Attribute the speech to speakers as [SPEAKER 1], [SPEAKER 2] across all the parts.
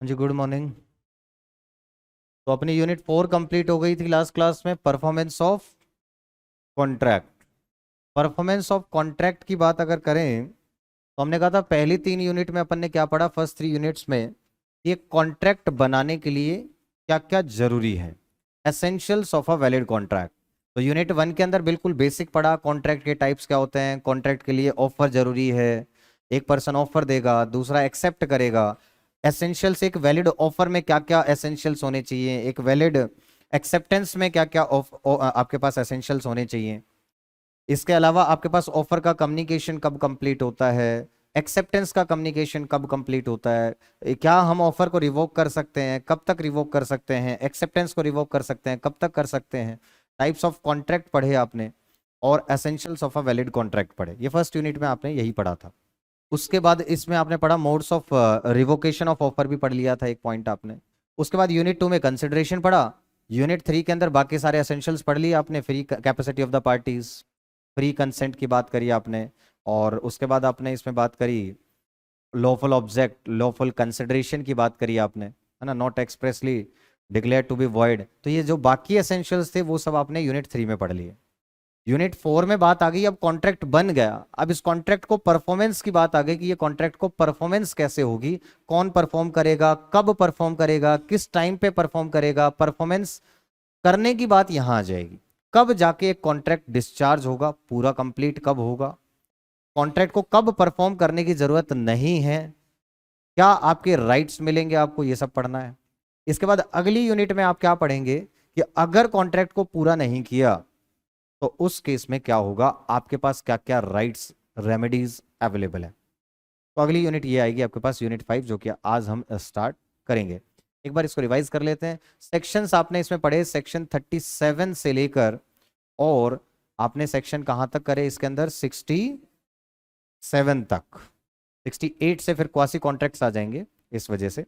[SPEAKER 1] जी good morning. तो अपनी unit 4 complete हो गई थी लास्ट क्लास में, performance of contract. Performance of contract की बात अगर करें तो हमने कहा था पहली 3 यूनिट में अपन ने क्या पढ़ा, फर्स्ट 3 यूनिट्स में ये कॉन्ट्रैक्ट बनाने के लिए क्या क्या जरूरी है, essentials of a valid contract. तो यूनिट 1 के अंदर बिल्कुल बेसिक पढ़ा, कॉन्ट्रैक्ट के टाइप्स क्या होते हैं, कॉन्ट्रैक्ट के लिए ऑफर जरूरी है, एक पर्सन ऑफर देगा, दूसरा एक्सेप्ट करेगा। एसेंशियल्स, एक वैलिड ऑफर में क्या क्या एसेंशियल्स होने चाहिए, एक वैलिड एक्सेप्टेंस में क्या क्या आपके पास एसेंशियल्स होने चाहिए। इसके अलावा आपके पास ऑफर का कम्युनिकेशन कब कंप्लीट होता है, एक्सेप्टेंस का कम्युनिकेशन कब कंप्लीट होता है, क्या हम ऑफर को रिवोक कर सकते हैं, कब तक रिवोक कर सकते हैं, एक्सेप्टेंस को रिवोक कर सकते हैं, कब तक कर सकते हैं। टाइप्स ऑफ कॉन्ट्रैक्ट पढ़े आपने और essentials of a valid contract पढ़े, ये फर्स्ट यूनिट में आपने यही पढ़ा था। उसके बाद इसमें आपने पढ़ा modes of revocation of offer भी पढ़ लिया था, एक पॉइंट आपने। उसके बाद यूनिट 2 में कंसिडरेशन पढ़ा। यूनिट 3 के अंदर बाकी सारे एसेंशियल्स पढ़ लिए आपने, free capacity of the parties, free consent की बात करी आपने, और उसके बाद आपने इसमें बात करी लॉफुल ऑब्जेक्ट, लॉफुल कंसिडरेशन की बात करी आपने, है ना, not expressly declare to be void. तो ये जो बाकी एसेंशियल्स थे वो सब आपने यूनिट 3 में पढ़ लिए। यूनिट 4 में बात आ गई, अब कॉन्ट्रैक्ट बन गया, अब इस कॉन्ट्रैक्ट को परफॉर्मेंस की बात आ गई कि ये कॉन्ट्रैक्ट को परफॉर्मेंस कैसे होगी, कौन परफॉर्म करेगा, कब परफॉर्म करेगा, किस टाइम पे परफॉर्म करेगा, परफॉर्मेंस करने की बात यहां आ जाएगी। कब जाके एक कॉन्ट्रैक्ट डिस्चार्ज होगा, पूरा कंप्लीट कब होगा, कॉन्ट्रैक्ट को कब परफॉर्म करने की जरूरत नहीं है, क्या आपके राइट्स मिलेंगे आपको, ये सब पढ़ना है। इसके बाद अगली यूनिट में आप क्या पढ़ेंगे कि अगर कॉन्ट्रैक्ट को पूरा नहीं किया तो उस केस में क्या होगा, आपके पास क्या क्या राइट्स, रेमेडीज अवेलेबल है। तो अगली यूनिट ये आएगी आपके पास, यूनिट 5, जो कि आज हम स्टार्ट करेंगे। एक बार इसको रिवाइज कर लेते हैं। सेक्शंस आपने इसमें पढ़े, सेक्शन 37 से लेकर, और आपने सेक्शन कहां तक करे इसके अंदर, 67 तक। 68 से फिर क्वासी कॉन्ट्रैक्ट्स आ जाएंगे, इस वजह से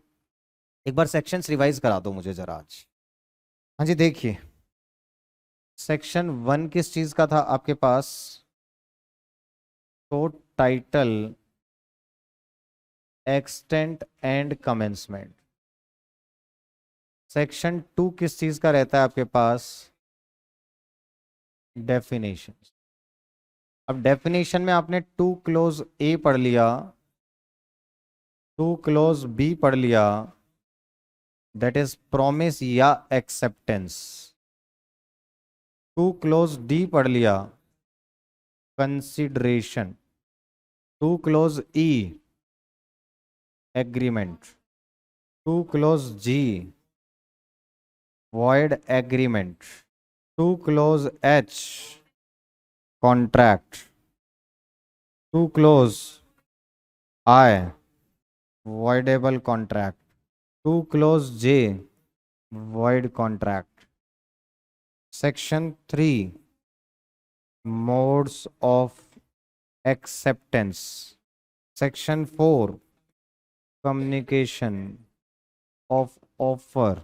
[SPEAKER 1] एक बार सेक्शंस रिवाइज करा दो मुझे जरा आज। हाँ जी, देखिए सेक्शन 1 किस चीज का था आपके पास, तो title, extent and commencement. Section 2 किस चीज का रहता है आपके पास, डेफिनेशन। अब डेफिनेशन में आपने 2 क्लोज ए पढ़ लिया, 2 क्लोज बी पढ़ लिया, दैट इज प्रॉमिस या एक्सेप्टेंस। 2 क्लोज डी पढ़ लिया, consideration. 2 close E, agreement. 2 close ji, void agreement. 2 clause H, contract. 2 clause I, voidable contract. 2 clause J, void contract. Section 3, modes of acceptance. Section 4, communication of offer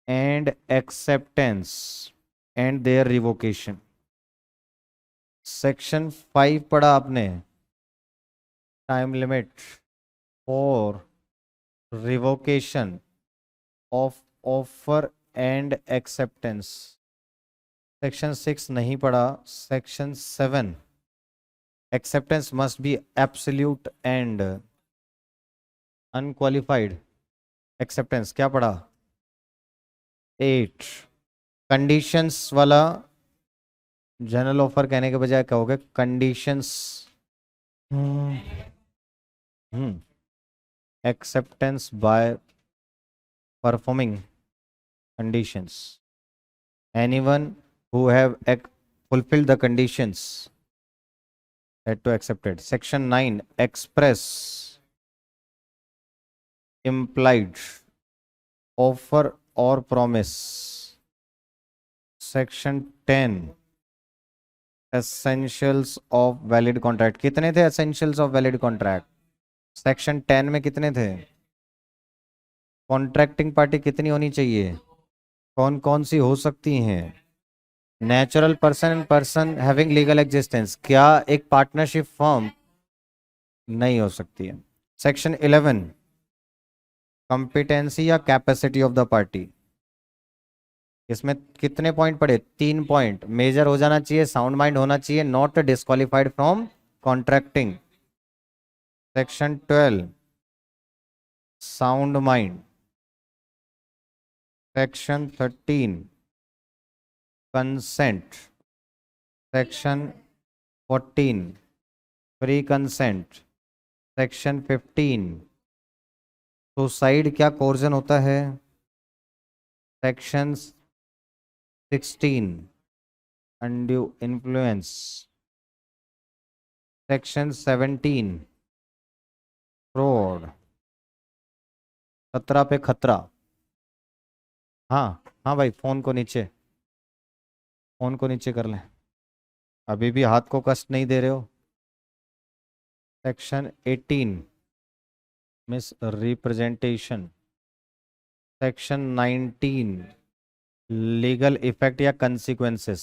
[SPEAKER 1] and acceptance and their revocation. Section 5 पढ़ा आपने, time limit for revocation of offer and acceptance. Section 6 नहीं पढ़ा। Section 7, acceptance must be absolute and unqualified acceptance, क्या पढ़ा। 8, conditions वाला, general offer कहने के बजाय कहोगे conditions. Acceptance by performing conditions. Anyone who have fulfilled the conditions had to accept it. Section 9, express, implied, offer or promise. Section 10, essentials of valid contract. कितने थे essentials of valid contract? Section 10 में कितने थे? Contracting party कितनी होनी चाहिए, कौन कौन सी हो सकती हैं, natural person and person having legal existence, क्या एक पार्टनरशिप फॉर्म नहीं हो सकती है। सेक्शन 11, कंपिटेंसी या कैपेसिटी ऑफ द पार्टी। इसमें कितने पॉइंट पड़े? 3 पॉइंट। मेजर हो जाना चाहिए, साउंड माइंड होना चाहिए, not disqualified from contracting. Section 12 sound mind. Section 13 consent. Section 14 free consent. Section 15 suicide क्या कोर्जन होता है। Section 16 undue influence. Section 17 fraud. 17 पे खतरा। हाँ हाँ भाई, फोन को नीचे, फोन को नीचे कर लें, अभी भी हाथ को कष्ट नहीं दे रहे हो। Section 18 miss representation. Section 19 legal effect या कंसिक्वेंसेस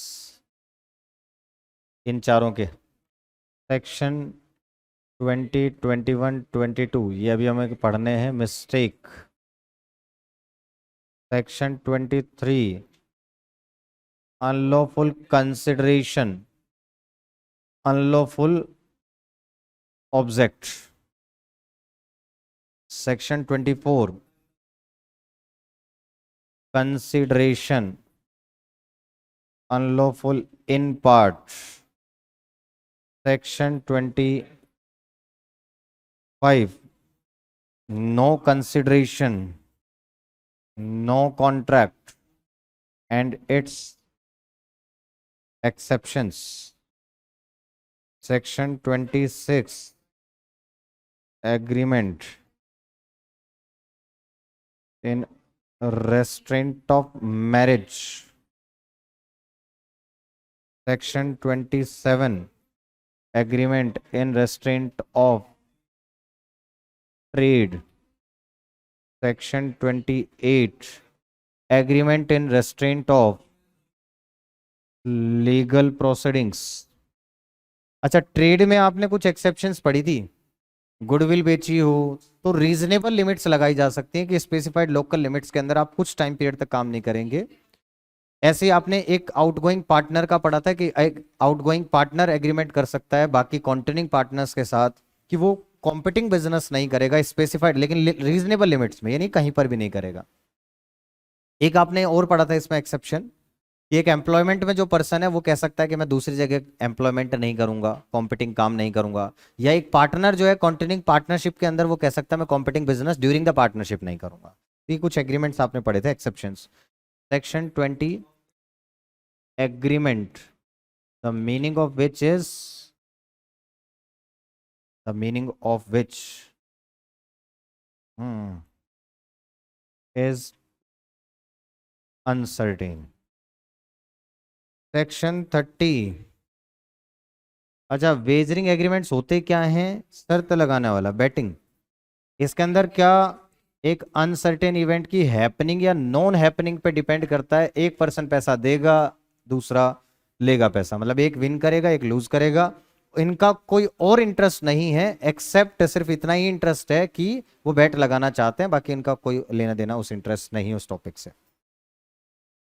[SPEAKER 1] इन चारों के। सेक्शन 20, 21, 22 ये अभी हमें पढ़ने हैं, mistake. Section 23 unlawful consideration, unlawful object. Section 24 consideration unlawful in part. Section 25 no consideration, no contract and its exceptions. Section 26 agreement in restraint of marriage. Section 27 agreement in restraint of trade. Section 28 agreement in restraint of legal proceedings. अच्छा, trade में आपने कुछ exceptions पढ़ी थी। Goodwill बेची हो तो reasonable limits लगाई जा सकती हैं कि स्पेसिफाइड लोकल लिमिट्स के अंदर आप कुछ टाइम पीरियड तक काम नहीं करेंगे। ऐसे आपने एक आउटगोइंग पार्टनर का पढ़ा था कि एक आउटगोइंग पार्टनर एग्रीमेंट कर सकता है बाकी कॉन्टिन्यूइंग पार्टनर्स के साथ कि वो कॉम्पिटिंग बिजनेस नहीं करेगा स्पेसिफाइड, लेकिन रीजनेबल लिमिट्स में, यानी कहीं पर भी नहीं करेगा। एक आपने और पढ़ा था इसमें एक्सेप्शन, एक एम्प्लॉयमेंट में जो पर्सन है वो कह सकता है कि मैं दूसरी जगह एम्प्लॉयमेंट नहीं करूंगा, कॉम्पिटिंग काम नहीं करूंगा। या एक पार्टनर जो है कॉन्टिन्यूइंग पार्टनरशिप के अंदर वो कह सकता है मैं competing business during the partnership नहीं करूंगा। ये कुछ एग्रीमेंट्स आपने पढ़े थे exceptions. Section 20 agreement the meaning of which is is uncertain. Section 30 अच्छा, वेजरिंग एग्रीमेंट्स होते क्या हैं? शर्त लगाने वाला, बैटिंग। इसके अंदर क्या एक अनसर्टेन इवेंट की हैपनिंग या नॉन हैपनिंग पे डिपेंड करता है। एक पर्सन पैसा देगा, दूसरा लेगा पैसा, मतलब एक विन करेगा एक लूज करेगा। इनका कोई और इंटरेस्ट नहीं है एक्सेप्ट सिर्फ इतना ही इंटरेस्ट है कि वो बैट लगाना चाहते हैं, बाकी इनका कोई लेना देना उस इंटरेस्ट नहीं उस टॉपिक से।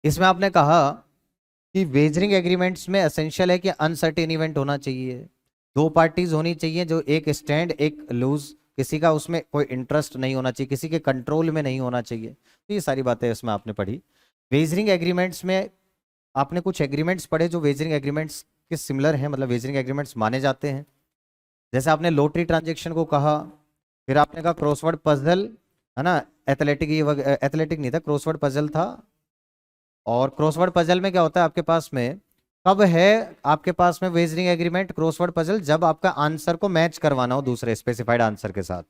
[SPEAKER 1] इसमें आपने कहा कि वेजरिंग एग्रीमेंट्स में एसेंशियल है कि अनसर्टेन इवेंट होना चाहिए, दो पार्टीज होनी चाहिए जो एक स्टैंड एक लूज, किसी का उसमें कोई इंटरेस्ट नहीं होना चाहिए, किसी के कंट्रोल में नहीं होना चाहिए। तो ये सारी बातें इसमें आपने पढ़ी। वेजरिंग एग्रीमेंट्स में आपने कुछ एग्रीमेंट्स पढ़े जो वेजरिंग एग्रीमेंट्स के सिमिलर हैं, मतलब वेजरिंग एग्रीमेंट्स माने जाते हैं। जैसे आपने लॉटरी ट्रांजेक्शन को कहा, फिर आपने कहा क्रॉसवर्ड पजल, है ना, एथलेटिक, ये एथलेटिक नहीं था, क्रॉसवर्ड पजल था। और क्रॉसवर्ड पजल में क्या होता है आपके पास में, कब है आपके पास में वेजरिंग एग्रीमेंट क्रॉसवर्ड पजल? जब आपका आंसर को मैच करवाना हो दूसरे स्पेसिफाइड आंसर के साथ।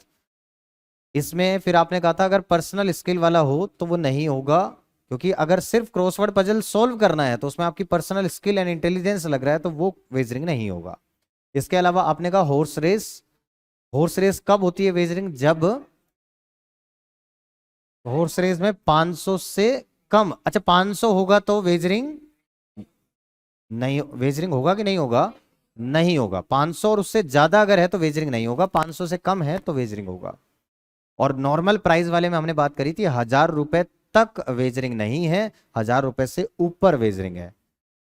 [SPEAKER 1] इसमें फिर आपने कहा था अगर पर्सनल स्किल वाला हो तो वो नहीं होगा, क्योंकि अगर सिर्फ क्रॉसवर्ड पजल सोल्व करना है तो उसमें आपकी पर्सनल स्किल एंड इंटेलिजेंस लग रहा है तो वो वेजरिंग नहीं होगा। इसके अलावा आपने कहा हॉर्स रेस, हॉर्स रेस कब होती है वेजरिंग? जब हॉर्स रेस में 500 से कम, अच्छा 500 होगा तो वेजरिंग नहीं, वेजरिंग होगा कि नहीं होगा? नहीं होगा। 500 और उससे ज्यादा अगर है तो वेजरिंग नहीं होगा, 500 से कम है तो वेजरिंग होगा। और नॉर्मल प्राइस वाले में हमने बात करी थी 1000 रुपए तक वेजरिंग नहीं है, 1000 रुपए से ऊपर वेजरिंग है।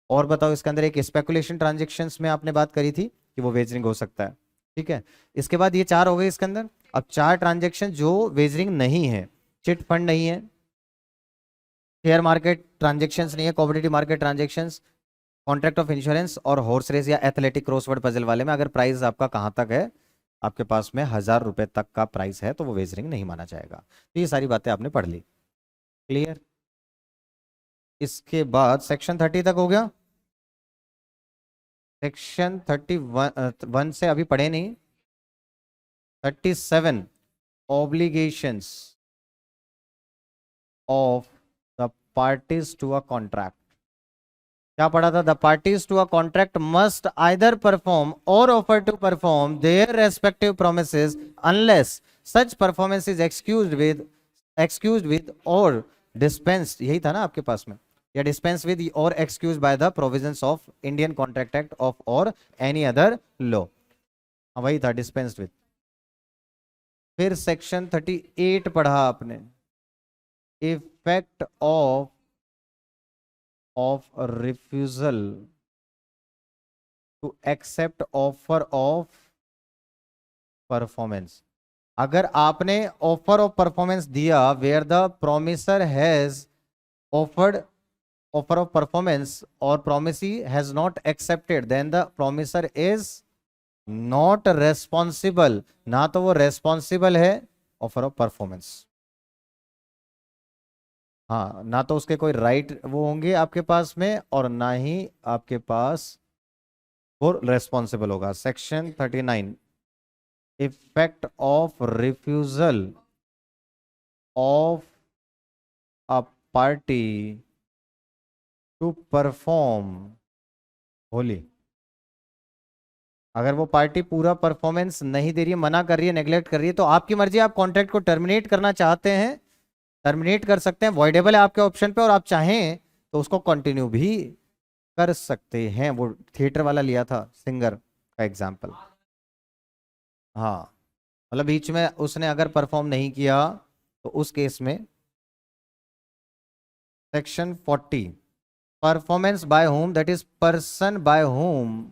[SPEAKER 1] और बताओ इसके अंदर एक स्पेकुलेशन ट्रांजेक्शन्स में आपने बात करी थी कि वो वेजरिंग हो सकता है। ठीक है, इसके बाद ये 4 हो गए इसके अंदर। अब 4 ट्रांजेक्शन जो वेजरिंग नहीं है, चिट फंड नहीं है, शेयर मार्केट ट्रांजेक्शन्स नहीं है, commodity market transactions, contract of insurance और हॉर्स रेस या एथलेटिक क्रॉसवर्ड पजल वाले में अगर प्राइस आपका कहाँ तक है, आपके पास में 1000 रुपए तक का प्राइस है, तो वो वेजरिंग नहीं माना जाएगा। तो ये सारी बातें आपने पढ़ ली। क्लियर? इसके बाद सेक्शन 30 तक हो गया। सेक्शन 31 से अभी पढ़े नहीं। 37 obligations of the parties to a contract. क्या पढ़ा था? The parties to a contract must either perform or offer to perform their respective promises unless such performance is excused with or dispensed, यही था ना आपके पास में, या dispense with or excuse by the provisions of Indian contract act of or any other law. वही था, dispensed with. फिर सेक्शन 38 पढ़ा आपने, effect of refusal to accept offer of performance. अगर आपने ऑफर ऑफ परफॉर्मेंस दिया where the promisor has offered offer of performance or promisee has not accepted, then the promisor is not responsible. ना तो वो responsible है offer of performance, हाँ, ना तो उसके कोई राइट वो होंगे आपके पास में, और ना ही आपके पास वो रेस्पॉन्सिबल होगा। Section 39 effect of refusal of a party to perform wholly. अगर वो पार्टी पूरा परफॉर्मेंस नहीं दे रही है, मना कर रही है, नेग्लेक्ट कर रही है, तो आपकी मर्जी, आप कॉन्ट्रैक्ट को टर्मिनेट करना चाहते हैं, टर्मिनेट कर सकते हैं, वॉइडेबल है आपके ऑप्शन पे, और आप चाहें तो उसको कंटिन्यू भी कर सकते हैं। वो थिएटर वाला लिया था, सिंगर का एग्जाम्पल। हाँ, मतलब बीच में उसने अगर परफॉर्म नहीं किया तो उस केस में। Section 40 performance by whom, that is person by whom,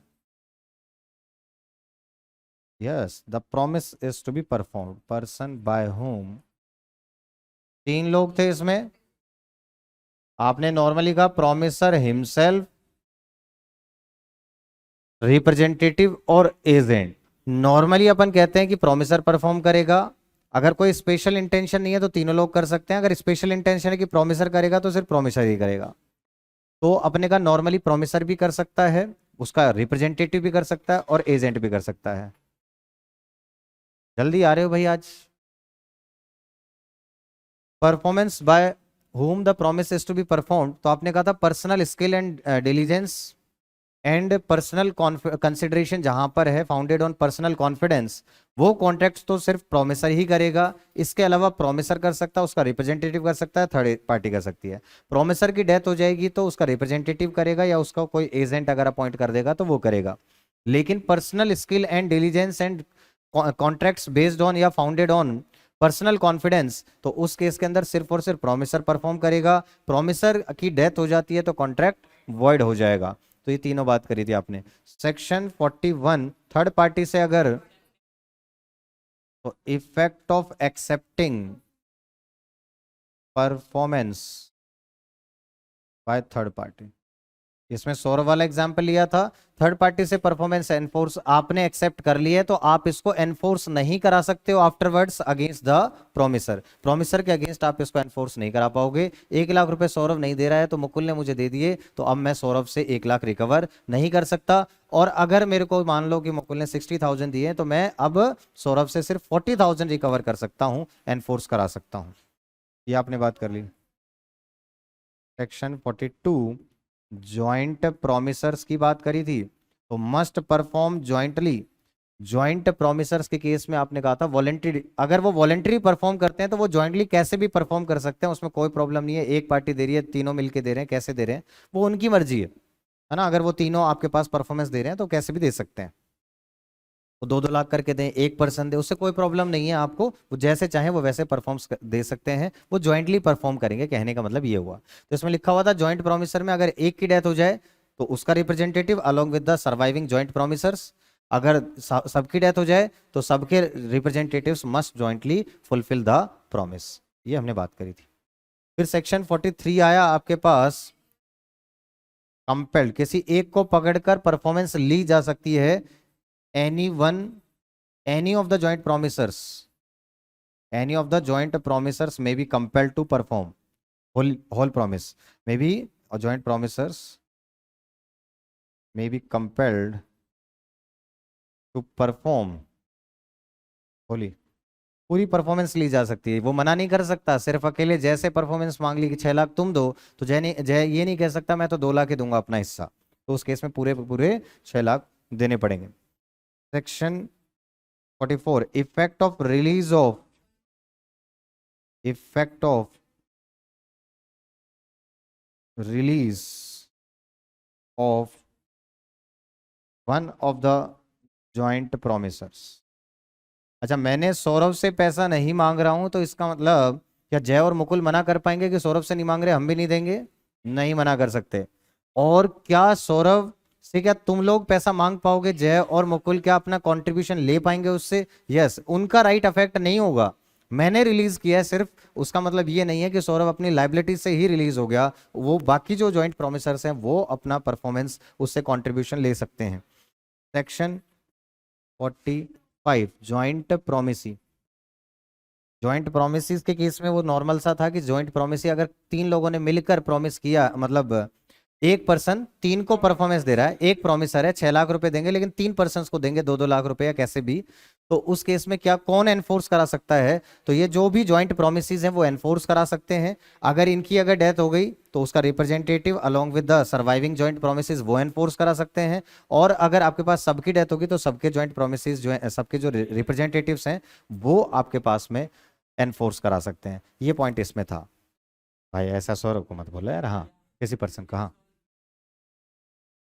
[SPEAKER 1] yes the promise is to be performed, person by whom. 3 लोग थे इसमें। आपने नॉर्मली कहा प्रोमिसर हिमसेल्फ, रिप्रेजेंटेटिव और एजेंट। नॉर्मली अपन कहते हैं कि प्रोमिसर परफॉर्म करेगा। अगर कोई स्पेशल इंटेंशन नहीं है तो तीनों लोग कर सकते हैं। अगर स्पेशल इंटेंशन है कि प्रोमिसर करेगा तो सिर्फ प्रोमिसर ही करेगा। तो अपने का नॉर्मली प्रोमिसर भी कर सकता है, उसका रिप्रेजेंटेटिव भी कर सकता है, और एजेंट भी कर सकता है। जल्दी आ रहे हो भाई आज? Performance by whom the promise is to be performed, तो आपने कहा था personal skill and diligence and personal consideration, जहां पर है फाउंडेड ऑन पर्सनल कॉन्फिडेंस, वो कॉन्ट्रैक्ट तो सिर्फ प्रोमिसर ही करेगा। इसके अलावा प्रोमिसर कर सकता है, उसका रिप्रेजेंटेटिव कर सकता है, थर्ड पार्टी कर सकती है। प्रोमिसर की डेथ हो जाएगी तो उसका रिप्रेजेंटेटिव करेगा, या उसका कोई एजेंट अगर अपॉइंट कर देगा तो वो करेगा। लेकिन personal skill and diligence and contracts based on या फाउंडेड ऑन पर्सनल कॉन्फिडेंस, तो उस केस के अंदर सिर्फ और सिर्फ प्रोमिसर परफॉर्म करेगा। प्रोमिसर की डेथ हो जाती है तो कॉन्ट्रैक्ट वॉइड हो जाएगा। तो ये तीनों बात करी थी आपने। सेक्शन 41 थर्ड पार्टी से अगर, तो effect of accepting performance by third party. इसमें सौरभ वाला एग्जांपल लिया था, थर्ड पार्टी से परफॉर्मेंस एनफोर्स आपने एक्सेप्ट कर लिया है तो आप इसको एनफोर्स नहीं करा सकते हो afterwards against the promisor. Promisor के अगेंस्ट आप इसको एनफोर्स नहीं करा पाओगे। 1 लाख रुपए सौरभ नहीं दे रहा है तो मुकुल ने मुझे दे दिए, तो अब मैं सौरभ से 1 लाख रिकवर नहीं कर सकता। और अगर मेरे को मान लो कि मुकुल ने 60,000 दिए तो मैं अब सौरभ से सिर्फ 40,000 रिकवर कर सकता हूं, एनफोर्स करा सकता हूं। ये आपने बात कर ली। सेक्शन 42 ज्वाइंट प्रोमिसर्स की बात करी थी, तो मस्ट परफॉर्म ज्वाइंटली। ज्वाइंट प्रोमिसर्स के केस में आपने कहा था वॉलेंटरी, अगर वो वॉलेंटरी परफॉर्म करते हैं तो वो ज्वाइंटली कैसे भी परफॉर्म कर सकते हैं, उसमें कोई प्रॉब्लम नहीं है। एक पार्टी दे रही है, तीनों मिलके दे रहे हैं, कैसे दे रहे हैं वो उनकी मर्जी है ना। अगर वो तीनों आपके पास परफॉर्मेंस दे रहे हैं तो कैसे भी दे सकते हैं। वो 2-2 लाख करके दें, 1% दे, उससे कोई प्रॉब्लम नहीं है आपको, वो जैसे चाहे वो वैसे परफॉर्म दे सकते हैं, वो ज्वाइंटली परफॉर्म करेंगे, कहने का मतलब ये हुआ। तो इसमें लिखा हुआ था ज्वाइंट प्रोमिसर में अगर एक की डेथ हो जाए तो उसका representative along with the surviving joint promisors, अगर सबकी डेथ हो जाए तो सबके representatives must jointly fulfil the promise. ये हमने बात करी थी। फिर सेक्शन 43 आया आपके पास, कंपेल्ड, किसी एक को पकड़कर परफॉर्मेंस ली जा सकती है, any one, any of the joint promisors, any of the joint promisors may be compelled to perform whole promise, may be joint promisors may be compelled to perform wholly, पूरी performance ली जा सकती है, वो मना नहीं कर सकता। सिर्फ अकेले जैसे परफॉर्मेंस मांग ली कि 6 लाख तुम दो, तो जय ये नहीं कह सकता मैं तो 2 लाख ही दूंगा अपना हिस्सा, तो उस केस में पूरे पूरे 6 लाख देने पड़ेंगे। Section 44, effect of release of, effect of release of one of the joint promisors. अच्छा, मैंने सौरभ से पैसा नहीं मांग रहा हूं, तो इसका मतलब क्या जय और मुकुल मना कर पाएंगे कि सौरभ से नहीं मांग रहे, हम भी नहीं देंगे? नहीं मना कर सकते। और क्या सौरभ से क्या तुम लोग पैसा मांग पाओगे, जय और मुकुल क्या अपना कंट्रीब्यूशन ले पाएंगे उससे? यस, उनका राइट अफेक्ट नहीं होगा, मैंने रिलीज किया है सिर्फ, उसका मतलब ये नहीं है कि सौरभ अपनी लाइबिलिटी से ही रिलीज हो गया, वो बाकी जो जॉइंट प्रोमिसर्स हैं वो अपना परफॉर्मेंस उससे कंट्रीब्यूशन ले सकते हैं। Section 45, joint promisee. Joint promise के केस में वो नॉर्मल सा था कि जॉइंट प्रोमिसी अगर 3 लोगों ने मिलकर प्रॉमिस किया, मतलब एक पर्सन 3 को परफॉर्मेंस दे रहा है, एक प्रोमिसर है 6 लाख रुपए देंगे लेकिन 3 पर्सन को देंगे 2-2 लाख रुपए या कैसे भी, तो उस केस में क्या कौन एनफोर्स करा सकता है? तो ये जो भी जॉइंट प्रोमिसेस हैं वो एनफोर्स करा सकते हैं। अगर इनकी अगर डेथ हो गई तो उसका representative along with the surviving joint promises वो एनफोर्स करा सकते हैं, और अगर आपके पास सबकी डेथ होगी तो सबके जॉइंट प्रोमिसेस जो है, सबके जो रिप्रेजेंटेटिव्स हैं वो आपके पास में एनफोर्स करा सकते हैं। ये पॉइंट इसमें था भाई, ऐसा सौरभ को मत बोलो यार, हाँ किसी पर्सन का, हाँ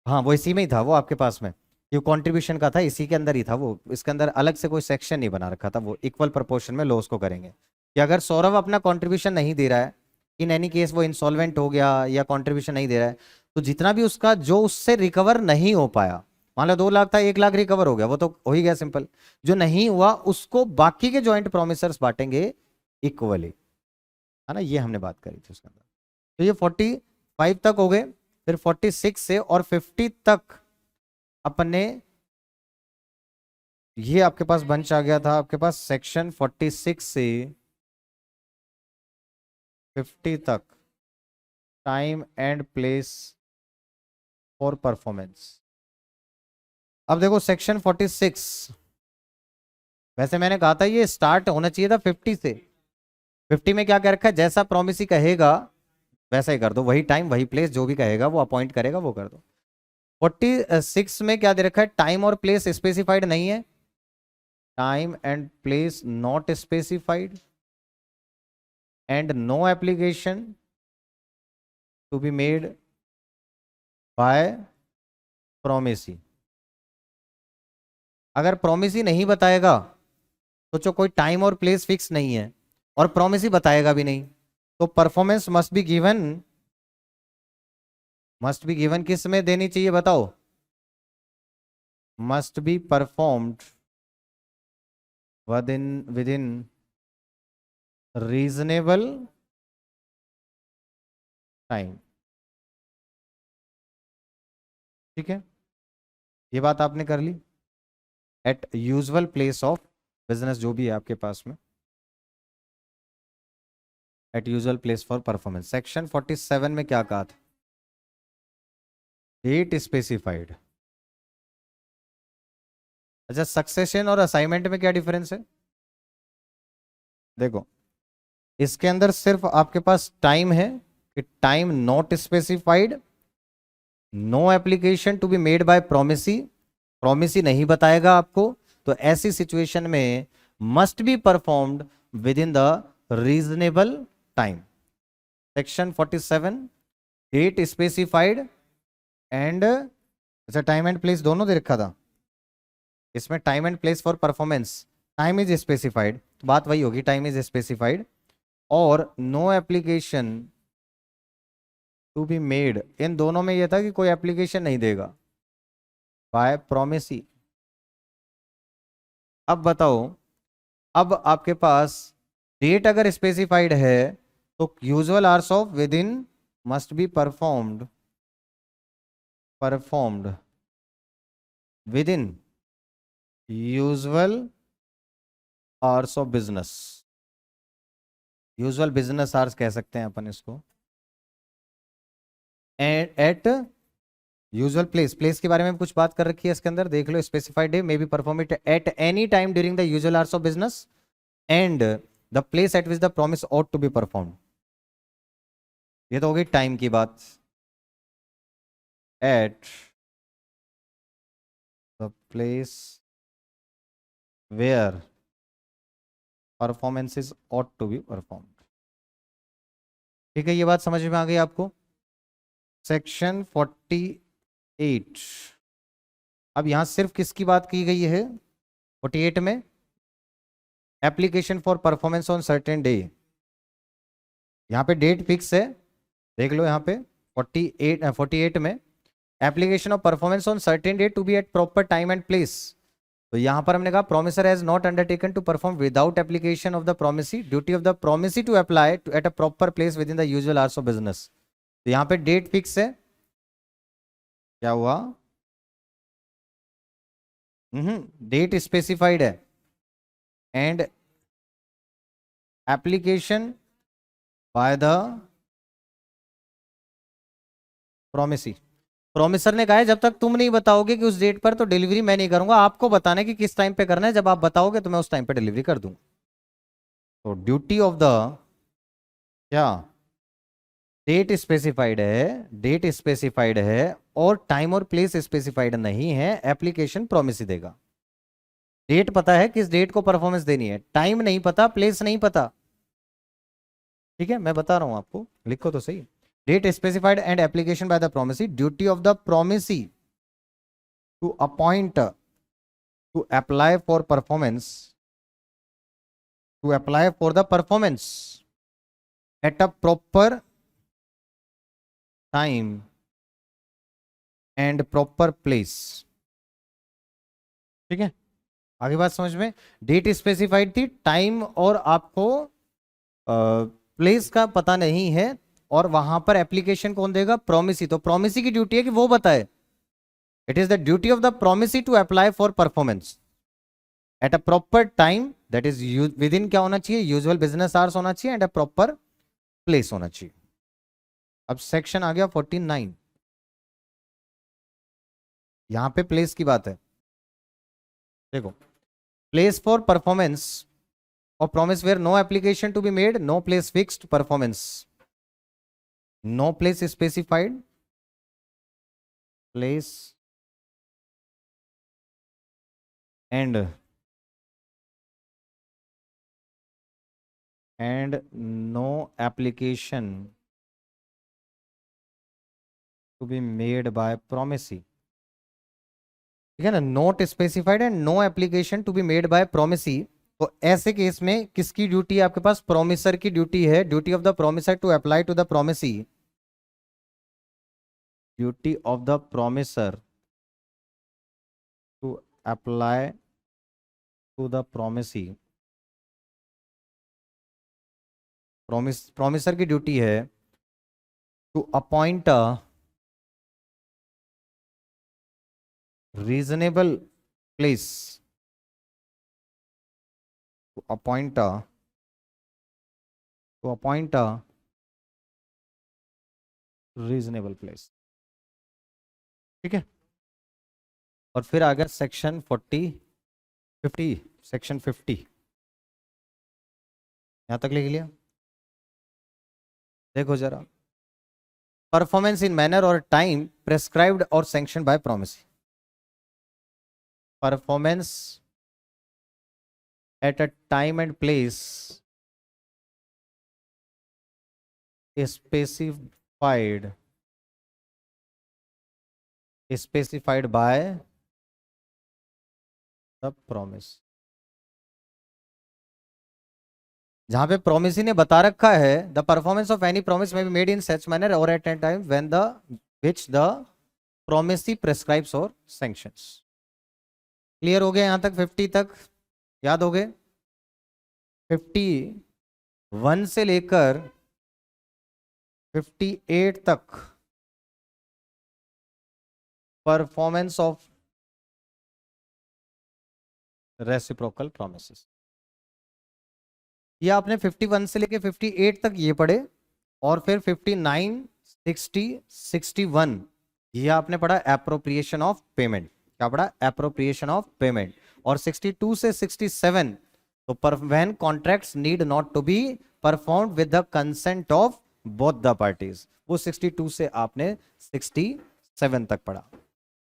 [SPEAKER 1] हाँ वो इसी में ही था, वो आपके पास में ये कंट्रीब्यूशन का था, इसी के अंदर ही था वो, इसके अंदर अलग से कोई सेक्शन नहीं बना रखा था, वो इक्वल प्रोपोर्शन में लॉस को करेंगे कि अगर सौरभ अपना कंट्रीब्यूशन नहीं दे रहा है, इन एनी केस वो इंसॉल्वेंट हो गया या कंट्रीब्यूशन नहीं दे रहा है, तो जितना भी उसका जो उससे रिकवर नहीं हो पाया, मान लो 2 लाख था, 1 लाख रिकवर हो गया, वो तो हो ही गया सिंपल, जो नहीं हुआ उसको बाकी के ज्वाइंट प्रोमिसर्स बांटेंगे इक्वली, है ना, ये हमने बात करी थी उसके अंदर। तो ये 45 तक हो गए, फिर 46 से और 50 तक अपने, ये आपके पास बंच आ गया था आपके पास सेक्शन 46 से 50 तक, time and place for performance. अब देखो सेक्शन 46, वैसे मैंने कहा था ये स्टार्ट होना चाहिए था 50 से, 50 में क्या कह रखा है, जैसा प्रोमिसी कहेगा वैसा ही कर दो, वही टाइम वही प्लेस, जो भी कहेगा वो अपॉइंट करेगा वो कर दो। 46 में क्या दे रखा है, टाइम और प्लेस स्पेसिफाइड नहीं है, time and place not specified, and no application to be made by promisee. अगर प्रोमिसी नहीं बताएगा तो जो कोई टाइम और प्लेस फिक्स नहीं है, और प्रोमिसी बताएगा भी नहीं, तो performance must be given, must be given किस में देनी चाहिए बताओ, must be performed within reasonable time. ठीक है, ये बात आपने कर ली, at usual place of business, जो भी है आपके पास में, at usual place for performance. Section 47 में क्या कहा था, डेट स्पेसिफाइड। अच्छा, सक्सेशन और असाइनमेंट में क्या डिफरेंस है? देखो, इसके अंदर सिर्फ आपके पास टाइम है कि time not specified, no application to be made by promisee, promisee नहीं बताएगा आपको, तो ऐसी सिचुएशन में must be performed within the reasonable time. Section 47, date specified and, अच्छा टाइम एंड प्लेस दोनों दे रखा था, इसमें time and place for performance, time is specified, तो बात वही होगी, टाइम इज स्पेसिफाइड, और no application to be made, इन दोनों में यह था कि कोई एप्लीकेशन नहीं देगा बाय प्रोमिसी। अब बताओ, अब आपके पास डेट अगर स्पेसिफाइड है तो usual hours of within must be performed within usual hours of business, usual business hours कह सकते हैं अपन इसको, and at usual place, place के बारे में कुछ बात कर रखी है इसके अंदर, देख लो, specified day may be perform it at any time during the usual hours of business and the place at which the promise ought to be perform. ये तो हो गई टाइम की बात, at the place where performances ought to be perform. ठीक है, ये बात समझ में आ गई आपको। सेक्शन 48, अब यहां सिर्फ किसकी बात की गई है 48 में, application for performance on certain day, यहां पे डेट फिक्स है, देख लो यहां पे 48 में, application of performance on certain day to be at proper time and place, तो यहां पर हमने कहा promisor has not undertaken to perform without application of the promisee, duty of the promisee to apply at a proper place within the usual hours of business, तो यहां पे date fix है, क्या हुआ, डेट स्पेसिफाइड है, and application by the promisee, promisor ने कहा है जब तक तुम नहीं बताओगे कि उस डेट पर, तो डिलीवरी मैं नहीं करूंगा, आपको बताना है कि किस टाइम पे करना है, जब आप बताओगे तो मैं उस टाइम पे डिलीवरी कर दूंगा। तो ड्यूटी ऑफ द, क्या, डेट स्पेसिफाइड है, डेट स्पेसिफाइड है और टाइम और प्लेस स्पेसिफाइड नहीं है, एप्लीकेशन प्रोमिस देगा। डेट पता है किस डेट को परफॉर्मेंस देनी है, टाइम नहीं पता, प्लेस नहीं पता, ठीक है, मैं बता रहा हूं आपको, लिखो तो सही, date specified and application by the promisee, duty of the promisee to appoint to apply for performance, to apply for the performance at a proper time and proper place, ठीक है, आगे बात समझ में, डेट स्पेसिफाइड थी, time और आपको place का पता नहीं है, और वहां पर एप्लीकेशन कौन देगा, प्रोमिसी, तो प्रोमिसी की ड्यूटी है कि वो बताए, it is the duty of the promisee to apply for performance at a proper time, that is within, क्या होना चाहिए, यूजुअल बिजनेस आवर्स होना चाहिए, एंड अ प्रॉपर प्लेस होना चाहिए। अब सेक्शन आ गया 49, यहां पे प्लेस की बात है, देखो, प्लेस फॉर परफॉर्मेंस और promise where no application to be made, no place fixed performance, no place specified, place and no application to be made by promisee, ठीक है ना, not specified and no application to be made by promisee, तो ऐसे case में किसकी ड्यूटी है आपके पास, प्रोमिसर की ड्यूटी है, duty of the promisor to apply to the promisee, duty of the promisor to apply to the promisee, promisor की ड्यूटी है to appoint a reasonable place, to appoint a reasonable place, ठीक है, और फिर आ गया section 50, section 50, यहां तक लिख लिया, देखो जरा, performance in manner or time prescribed or sanction by promise, performance at a time and place specified by the promise. जहां पे प्रोमिस ने बता रखा है the performance of any promise may be made in such manner or at an time when the which the promisee prescribes or sanctions. Clear हो गया यहां तक? 50 तक याद हो गए? 51 से लेकर 58 तक परफॉर्मेंस ऑफ रेसिप्रोकल प्रॉमिसेस। ये आपने 51 से लेकर 58 तक ये पढ़े, और फिर 59, 60, 61 ये आपने पढ़ा एप्रोप्रिएशन ऑफ पेमेंट। क्या पढ़ा? Appropriation of payment. और 62 से 67 तो when contracts need not to be performed with the consent of both the parties, वो 62 से आपने 67 तक पढ़ा।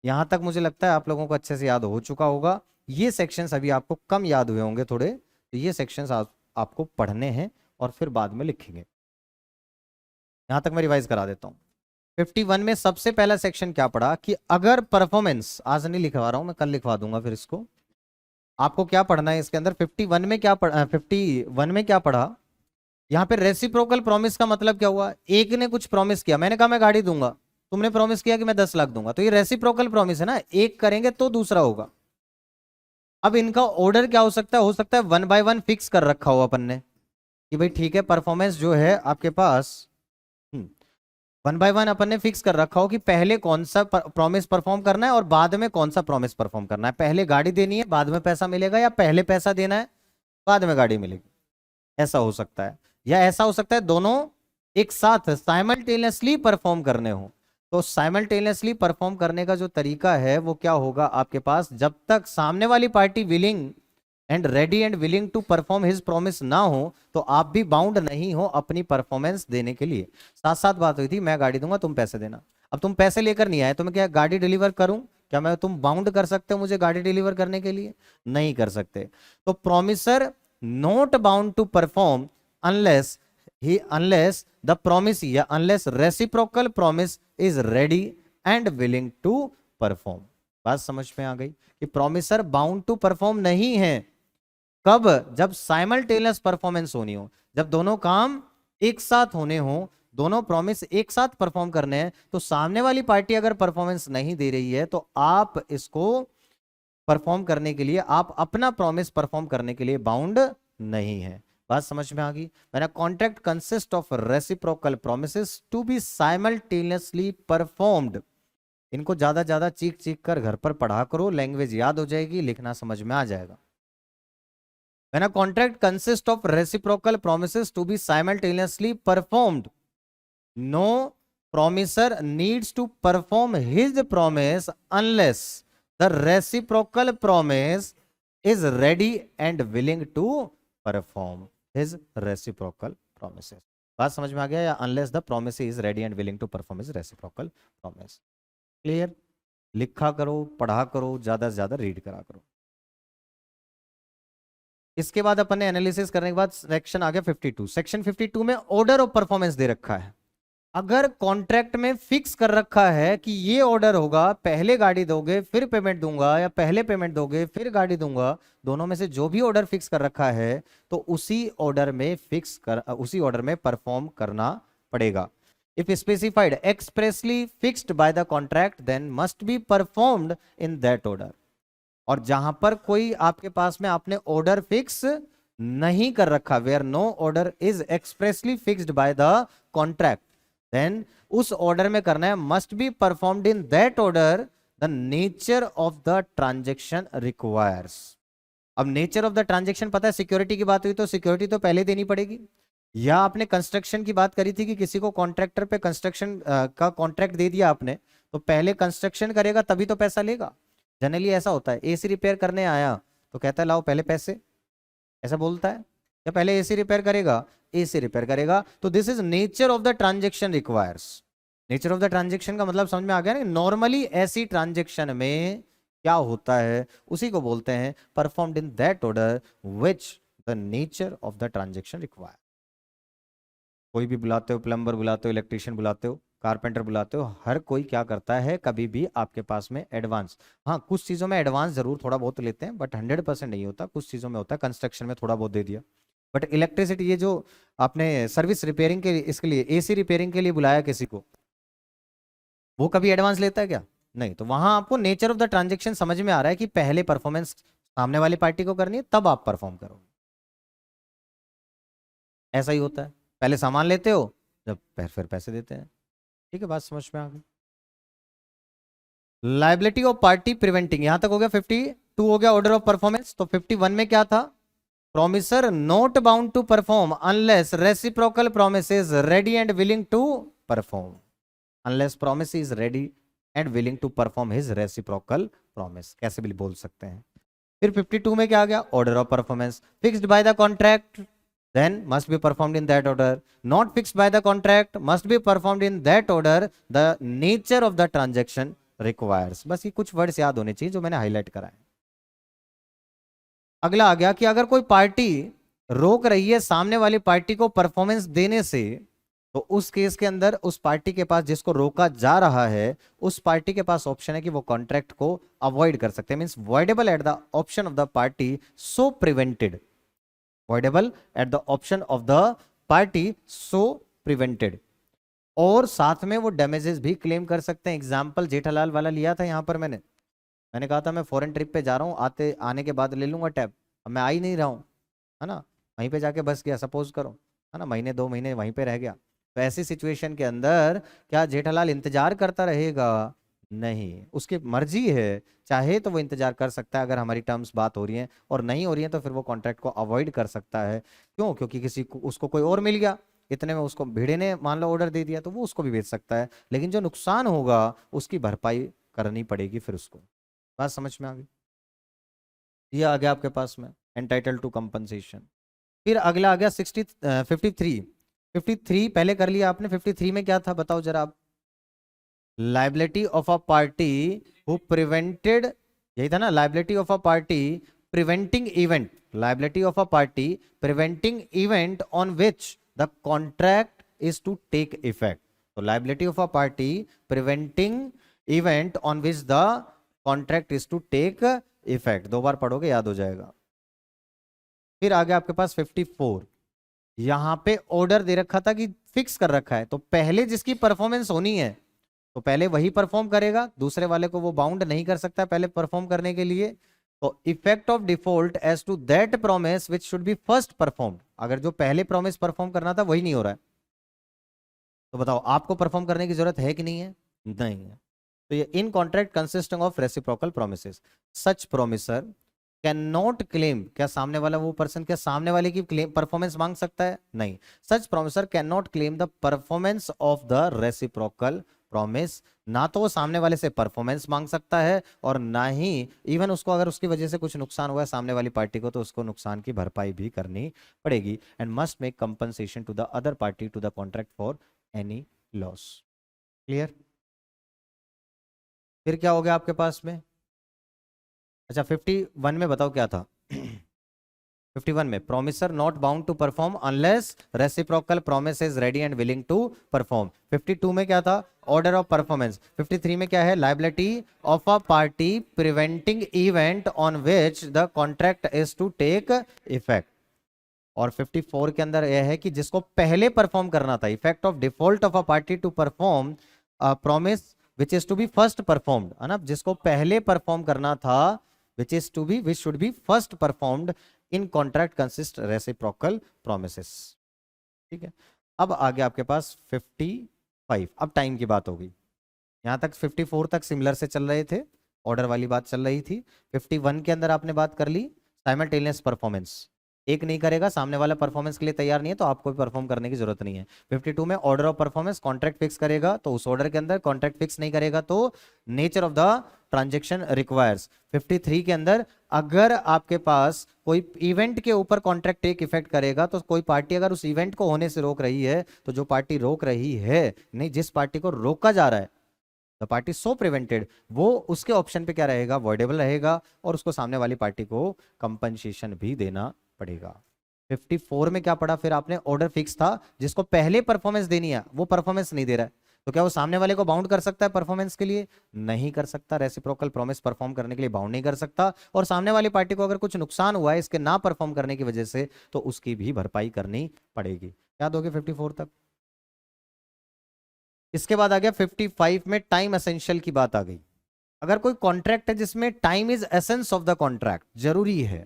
[SPEAKER 1] यहां तक मुझे लगता है आप लोगों को अच्छे से याद हो चुका होगा। ये सेक्शंस अभी आपको कम याद हुए होंगे थोड़े, तो ये सेक्शंस आपको पढ़ने हैं और फिर बाद में लिखेंगे। यहां तक मैं रिवाइज करा देता हूं। 51 में सबसे पहला सेक्शन क्या पढ़ा कि अगर परफॉर्मेंस, आज नहीं लिखवा रहा हूं मैं, कल लिखवा दूंगा फिर इसको। आपको क्या पढ़ना है इसके अंदर? 51 में क्या पढ़ा? 51 में क्या पढ़ा? यहां पे रेसिप्रोकल प्रॉमिस का मतलब क्या हुआ? एक ने कुछ प्रॉमिस किया, मैंने कहा मैं गाड़ी दूंगा, तुमने प्रॉमिस किया कि मैं 10 लाख दूंगा, तो ये रेसिप्रोकल प्रॉमिस है ना, एक करेंगे तो दूसरा होगा। अब इनका ऑर्डर क्या हो सकता है? हो सकता है 1 बाय 1 फिक्स कर रखा हो अपन ने कि भाई ठीक है परफॉर्मेंस जो है आपके पास 1 बाय 1 अपन ने फिक्स कर रखा हो कि पहले कौन सा प्रॉमिस परफॉर्म करना है और बाद में कौन सा प्रॉमिस परफॉर्म करना है। पहले गाड़ी देनी है बाद में पैसा मिलेगा, या पहले पैसा देना है बाद में गाड़ी मिलेगी, ऐसा हो सकता है। या ऐसा हो सकता है दोनों एक साथ साइमल्टेनियसली परफॉर्म करने हो। तो साइमल्टेनियसली परफॉर्म करने का जो तरीका है वो क्या होगा आपके पास? जब तक सामने वाली party willing and ready and willing to perform his promise ना हो तो आप भी बाउंड नहीं हो अपनी परफॉर्मेंस देने के लिए। साथ साथ बात हुई थी मैं गाड़ी दूंगा तुम पैसे देना, अब तुम पैसे लेकर नहीं आए तो मैं क्या गाड़ी डिलीवर करूं? क्या मैं, तुम बाउंड कर सकते हो मुझे गाड़ी डिलीवर करने के लिए? नहीं कर सकते। तो promisor not bound to perform unless the promise या unless reciprocal promise is ready and willing to perform। बात समझ में आ गई कि प्रॉमिसर बाउंड टू परफॉर्म नहीं है। कब? जब साइमल्टेनियस परफॉर्मेंस होनी हो, जब दोनों काम एक साथ होने हो, दोनों प्रॉमिस एक साथ परफॉर्म करने हैं, तो सामने वाली पार्टी अगर परफॉर्मेंस नहीं दे रही है तो आप इसको परफॉर्म करने के लिए, आप अपना प्रॉमिस परफॉर्म करने के लिए बाउंड नहीं है। बात समझ में आ गई? मैंने contract consist of reciprocal promises to be simultaneously performed. इनको ज्यादा चीख चीख कर घर पर पढ़ा करो, लैंग्वेज याद हो जाएगी, लिखना समझ में आ जाएगा। When a contract consists of reciprocal promises to be simultaneously performed, no promiser needs to perform his promise unless the reciprocal promise is ready and willing to perform his reciprocal promises। बात समझ में आ गया? या unless the promise is ready and willing to perform his reciprocal promise। Clear? लिखा करो, पढ़ा करो, ज्यादा से ज्यादा रीड करा करो। इसके बाद अपन ने एनालिसिस करने के बाद सेक्शन आ गया 52। सेक्शन 52 में ऑर्डर ऑफ परफॉर्मेंस दे रखा है। अगर कॉन्ट्रैक्ट में फिक्स कर रखा है कि ये ऑर्डर होगा, पहले गाड़ी दोगे फिर पेमेंट दूंगा, या पहले पेमेंट दोगे फिर गाड़ी दूंगा, दोनों में से जो भी ऑर्डर फिक्स कर रखा है तो उसी ऑर्डर में परफॉर्म करना पड़ेगा। If specified expressly fixed by the contract then must be performed in that order. और जहां पर कोई आपके पास में आपने ऑर्डर फिक्स नहीं कर रखा, where no order is expressly fixed by the contract, then उस ऑर्डर में करना है must be performed in that order the nature of the transaction requires. अब नेचर ऑफ द ट्रांजेक्शन पता है, सिक्योरिटी की बात हुई तो सिक्योरिटी तो पहले देनी पड़ेगी। या आपने कंस्ट्रक्शन की बात करी थी कि किसी को कॉन्ट्रैक्टर पे कंस्ट्रक्शन का कॉन्ट्रैक्ट दे दिया आपने, तो पहले कंस्ट्रक्शन करेगा तभी तो पैसा लेगा। जनरली ऐसा होता है, एसी रिपेयर करने आया तो कहता है लाओ पहले पैसे, ऐसा बोलता है। या पहले एसी रिपेयर करेगा, एसी रिपेयर करेगा। तो this is nature of the transaction requires. Nature of the transaction का मतलब समझ में आ गया ना? नॉर्मली ऐसी ट्रांजेक्शन में क्या होता है उसी को बोलते हैं performed in that order which the nature of the transaction require. कोई भी बुलाते हो, प्लम्बर बुलाते हो, इलेक्ट्रिशियन बुलाते हो, कारपेंटर बुलाते हो, हर कोई क्या करता है कभी भी आपके पास में एडवांस, हाँ कुछ चीज़ों में एडवांस जरूर थोड़ा बहुत लेते हैं, बट 100% नहीं होता, कुछ चीज़ों में होता है, कंस्ट्रक्शन में थोड़ा बहुत दे दिया। बट इलेक्ट्रिसिटी, ये जो आपने सर्विस रिपेयरिंग के लिए, इसके लिए एसी रिपेयरिंग के लिए बुलाया किसी को, वो कभी एडवांस लेता है क्या? नहीं। तो वहां आपको नेचर ऑफ द ट्रांजेक्शन समझ में आ रहा है कि पहले परफॉर्मेंस सामने वाली पार्टी को करनी है, तब आप परफॉर्म करोगे। ऐसा ही होता है, पहले सामान लेते हो, जब फिर पैसे देते हैं। ठीक है, बात समझ में आ गई। लाइबिलिटी ऑफ पार्टी प्रिवेंटिंग, यहां तक हो गया। 52 हो गया ऑर्डर ऑफ परफॉर्मेंस। तो 51 में क्या था? Promisor not bound to perform unless reciprocal promise is ready and willing to perform, unless promise is ready and willing to perform his reciprocal promise, कैसे भी बोल सकते हैं। फिर 52 में क्या आ गया? Order of performance fixed by the contract then must be performed in that order, not fixed by the contract must be performed in that order the nature of the transaction requires। बस ये कुछ words याद होने चाहिए जो मैंने highlight करा है। अगला आ गया कि अगर कोई पार्टी रोक रही है सामने वाली पार्टी को परफॉर्मेंस देने से, तो उस केस के अंदर उस पार्टी के पास, जिसको रोका जा रहा है, उस पार्टी के पास ऑप्शन है कि वो कॉन्ट्रैक्ट को अवॉइड कर सकते हैं, means voidable at the option of the party so prevented, voidable at the option of the party so prevented। और साथ में वो डैमेजेस भी क्लेम कर सकते हैं। एग्जाम्पल जेठालाल वाला लिया था यहां पर मैंने कहा था मैं फॉरेन ट्रिप पे जा रहा हूँ, आने के बाद ले लूंगा टैब, अब मैं आ ही नहीं रहा हूँ, है ना, वहीं पे जाके बस गया, सपोज करो, है ना, महीने 2 महीने वहीं पे रह गया। तो ऐसी सिचुएशन के अंदर क्या जेठालाल इंतजार करता रहेगा? नहीं, उसकी मर्जी है, चाहे तो वो इंतजार कर सकता है अगर हमारी टर्म्स बात हो रही है, और नहीं हो रही है तो फिर वो कॉन्ट्रैक्ट को अवॉइड कर सकता है। क्यों? क्योंकि किसी को, उसको कोई और मिल गया, इतने में उसको भिड़े ने मान लो ऑर्डर दे दिया, तो वो उसको भी बेच सकता है, लेकिन जो नुकसान होगा उसकी भरपाई करनी पड़ेगी फिर उसको। बात समझ में आ गई? ये आ गया आपके पास में एंटाइटल टू कंपनसेशन। फिर अगला आ गया 53। 53 पहले कर लिया आपने। 53 में क्या था बताओ जरा आप? Liability of a party who prevented, यही था ना, liability of a party preventing event, liability of a party preventing event on which the contract is to take effect. तो liability of a party preventing event on which the contract is to take effect. 2 बार पढ़ोगे याद हो जाएगा। फिर आगे आपके पास 54, यहां पे ऑर्डर दे रखा था कि फिक्स कर रखा है, तो पहले जिसकी परफॉर्मेंस होनी है तो पहले वही परफॉर्म करेगा, दूसरे वाले को वो बाउंड नहीं कर सकता पहले परफॉर्म करने के लिए। तो effect of default as to that promise which should be first performed, अगर जो पहले प्रोमिस परफॉर्म करना था वही नहीं हो रहा है, तो बताओ आपको परफॉर्म करने की जरूरत है कि नहीं है? नहीं है। तो ये इन contract consisting of reciprocal promises, such promisor can not claim, क्या सामने वाला वो पर्सन क्या सामने वाले की क्लेम परफॉर्मेंस मांग सकता है? नहीं। Such promisor can not claim the performance of the reciprocal promise, ना तो वो सामने वाले से परफॉर्मेंस मांग सकता है, और ना ही इवन उसको अगर उसकी वजह से कुछ नुकसान हुआ है सामने वाली पार्टी को, तो उसको नुकसान की भरपाई भी करनी पड़ेगी। And must make compensation to the other party to the contract for any loss. Clear? फिर क्या हो गया आपके पास में? अच्छा 51 में बताओ क्या था? 51 में promisor not bound to perform unless reciprocal promise is ready and willing to perform. 52 में क्या था? Order of performance. 53 में क्या है? Liability of a party preventing event on which the contract is to take effect. और 54 के अंदर यह है कि जिसको पहले परफॉर्म करना था, effect of default of a party to perform promise which is to be first performed, है ना, जिसको पहले परफॉर्म करना था, which is to be which should be first performed in contract consist reciprocal promises. ठीक है, अब आगे आपके पास 55। अब टाइम की बात होगी, यहां तक 54 तक सिमिलर से चल रहे थे, ऑर्डर वाली बात चल रही थी। 51 के अंदर आपने बात कर ली साइमल्टेनियस परफॉर्मेंस, एक नहीं करेगा, सामने वाला परफॉर्मेंस के लिए तैयार नहीं है तो आपको भी परफॉर्म करने की जरूरत नहीं है। 52 में order of performance, contract fix करेगा तो उस ऑर्डर के अंदर, कॉन्ट्रैक्ट फिक्स नहीं करेगा तो nature of the transaction requires. 53 के अंदर अगर आपके पास कोई इवेंट के ऊपर कॉन्ट्रैक्ट टेक इफेक्ट करेगा, तो कोई पार्टी अगर उस इवेंट को होने से रोक रही है, तो जो पार्टी रोक रही है, नहीं जिस पार्टी को रोका जा रहा है, द पार्टी सो प्रिवेंटेड, वो उसके ऑप्शन पे क्या रहेगा? वॉइडेबल रहेगा, और उसको सामने वाली पार्टी को कंपनसेशन भी देना पड़ेगा। 54 में क्या पड़ा फिर आपने? ऑर्डर फिक्स था, जिसको पहले परफॉर्मेंस देनी है वो परफॉर्मेंस नहीं दे रहा है, तो क्या वो सामने वाले को बाउंड कर सकता है परफॉर्मेंस के लिए? नहीं कर सकता। रेसिप्रोकल प्रॉमिस परफॉर्म करने के लिए बाउंड नहीं कर सकता। और सामने वाली पार्टी को अगर कुछ नुकसान हुआ है इसके ना परफॉर्म करने की वजह से, तो उसकी भी भरपाई करनी पड़ेगी। याद हो गया 54 तक? इसके बाद आ गया 55 में टाइम एसेंशियल की बात आ गई। अगर कोई कॉन्ट्रैक्ट है जिसमें time is essence of the contract, जरूरी है,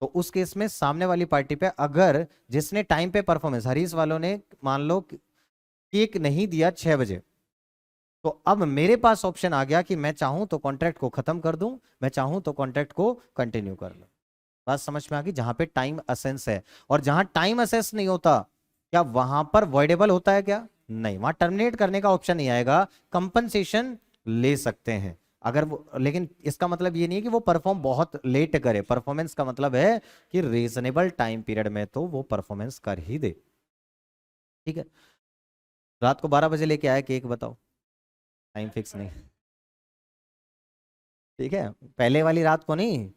[SPEAKER 1] तो उस केस में सामने वाली पार्टी पे, अगर जिसने टाइम पे परफॉर्मेंस, हरीश वालों ने मान लो केक नहीं दिया 6 बजे, तो अब मेरे पास ऑप्शन आ गया कि मैं चाहूं तो कॉन्ट्रैक्ट को खत्म कर दूं, मैं चाहूं तो कॉन्ट्रैक्ट को कंटिन्यू कर लूं। बात समझ में आ गई? जहां पे टाइम असेंस है, और जहां टाइम असेंस नहीं होता, क्या वहां पर वॉइडेबल होता है क्या? नहीं, वहां टर्मिनेट करने का ऑप्शन नहीं आएगा। कंपनसेशन ले सकते हैं अगर वो, लेकिन इसका मतलब ये नहीं है कि वो परफॉर्म बहुत लेट करे। परफॉर्मेंस का मतलब है कि रीजनेबल टाइम पीरियड में तो वो परफॉर्मेंस कर ही दे। ठीक है, रात को 12 बजे लेके आया केक, बताओ, टाइम फिक्स नहीं। ठीक है, पहले वाली रात को नहीं।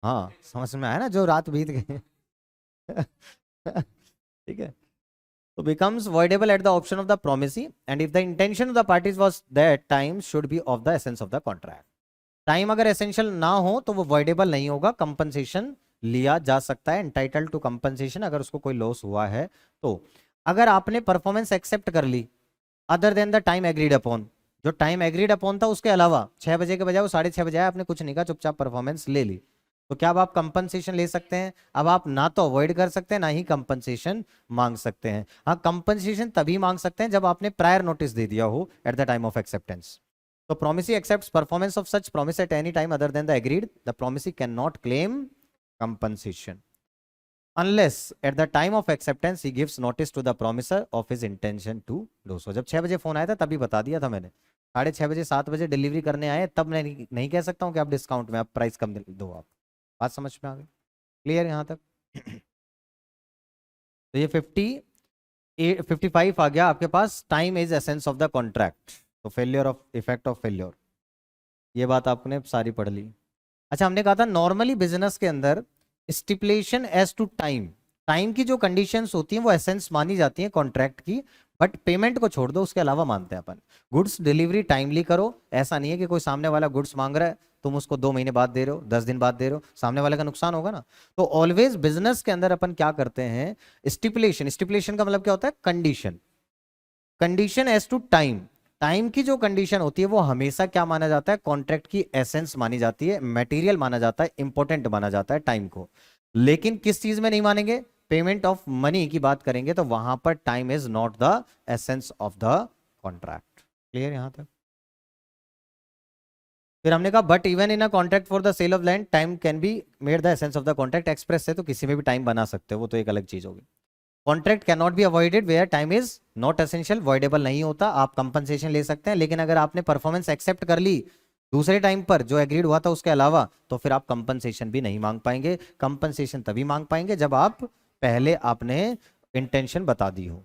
[SPEAKER 1] हाँ, समझ में आया ना, जो रात बीत गई। ठीक है, तो becomes voidable at the option of the promisee, and if the intention of the parties was that time should be of the essence of the contract. Time अगर एसेंशियल ना हो तो वो voidable नहीं होगा, कंपनसेशन लिया जा सकता है, entitled to compensation अगर उसको कोई लॉस हुआ है तो। अगर आपने परफॉर्मेंस एक्सेप्ट कर ली other than the time agreed upon, जो टाइम एग्रीड अपॉन था उसके अलावा, 6 बजे के बजाय वो 6:30 बजे आया, आपने कुछ नहीं कहा, चुपचाप परफॉर्मेंस ले ली, तो क्या अब आप कंपनसेशन ले सकते हैं? अब आप ना तो अवॉइड कर सकते हैं, ना ही कंपनसेशन मांग सकते हैं। हाँ, कंपनसेशन तभी मांग सकते हैं जब आपने प्रायर नोटिस दे दिया हो at the time of acceptance. तो promisee accepts performance of such promise at any time other than the agreed, the promisee can not claim compensation unless at the time of acceptance he gives notice to the promiser of his intention to do so। जब 6 बजे phone आया था तभी बता दिया था मैंने, 6:30 बजे 7 बजे डिलीवरी करने आए तब मैं नहीं कह सकता हूँ कि आप डिस्काउंट में आप प्राइस कम दो आप। बात समझ में आ गई? क्लियर यहाँ तक? तो ये 55 आ गया आपके पास, time is essence of the contract. तो failure of effect of failure, ये बात आपने सारी पढ़ ली। अच्छा, हमने कहा था नॉर्मली बिजनेस के अंदर stipulation as to time, time की जो कंडीशंस होती हैं वो एसेंस मानी जाती हैं कॉन्ट्रैक्ट की, बट पेमेंट को छोड़ दो, उसके अलावा मानते हैं अपन। गुड्स डिलीवरी टाइमली करो, ऐसा नहीं है कि कोई सामने वाला गुड्स मांग रहा है, तुम उसको 2 महीने बाद दे रहे हो, 10 दिन बाद दे रहे हो, सामने वाले का नुकसान होगा ना। तो ऑलवेज बिजनेस के अंदर अपन क्या करते हैं, स्टिपुलेशन, स्टिपुलेशन का मतलब क्या होता है? Condition, condition as to time, time की जो कंडीशन होती है वो हमेशा क्या माना जाता है? कॉन्ट्रैक्ट की एसेंस मानी जाती है, मटेरियल माना जाता है, इंपॉर्टेंट माना जाता है टाइम को। लेकिन किस चीज में नहीं मानेंगे? पेमेंट ऑफ मनी की बात करेंगे तो वहां पर time is not the essence of the contract. Clear यहां तक? फिर हमने कहा but even in a contract for the sale of land time can be made the essence of the contract. Express है तो किसी में भी टाइम बना सकते हो, वो तो एक अलग चीज होगी। Contract can not be avoided where time is not essential, voidable नहीं होता, आप कंपनसेशन ले सकते हैं। लेकिन अगर आपने परफॉर्मेंस एक्सेप्ट कर ली दूसरे टाइम पर जो एग्रीड हुआ था उसके अलावा, तो फिर आप कंपनसेशन भी नहीं मांग पाएंगे। कंपनसेशन तभी मांग पाएंगे जब आप पहले आपने इंटेंशन बता दी हो।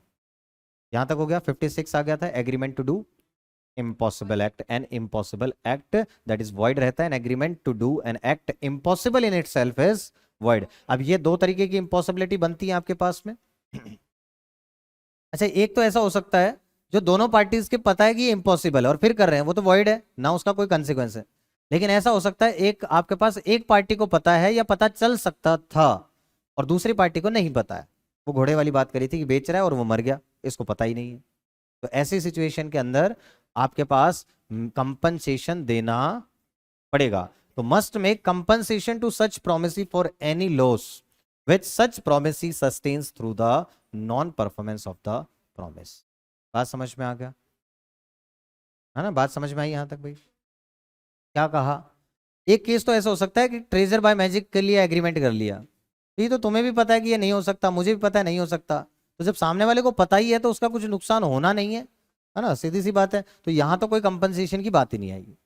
[SPEAKER 1] यहां तक हो गया। 56 आ गया था, agreement to do impossible act, an impossible act that is void रहता है, an agreement to do an act impossible in itself is void. अब ये दो तरीके की इम्पॉसिबिलिटी बनती है आपके पास में। अच्छा, एक तो ऐसा हो सकता है जो दोनों पार्टीज के पता है कि ये इम्पॉसिबल है और फिर कर रहे हैं, वो तो वॉइड है ना, उसका कोई कंसिक्वेंस है। लेकिन ऐसा हो सकता है एक आपके पास एक पार्टी को पता है या पता चल सकता था और दूसरी पार्टी को नहीं पता है। वो घोड़े वाली बात करी थी कि बेच रहा है और वो मर गया, इसको पता ही नहीं है। तो ऐसी सिचुएशन के अंदर आपके पास कंपनसेशन देना पड़ेगा। तो must make compensation to such promisee for any loss which such promise sustains through the non performance of the promise। बात समझ में आ गया है ना? बात समझ में आई यहां तक भाई? क्या कहा? एक केस तो ऐसा हो सकता है कि ट्रेजर बाय मैजिक के लिए एग्रीमेंट कर लिया, तो ये तो तुम्हें भी पता है कि ये नहीं हो सकता, मुझे भी पता है नहीं हो सकता, तो जब सामने वाले को पता ही है तो उसका कुछ नुकसान होना नहीं है ना, सीधी सी बात है। तो यहां तो कोई कंपनसेशन की बात ही नहीं आएगी।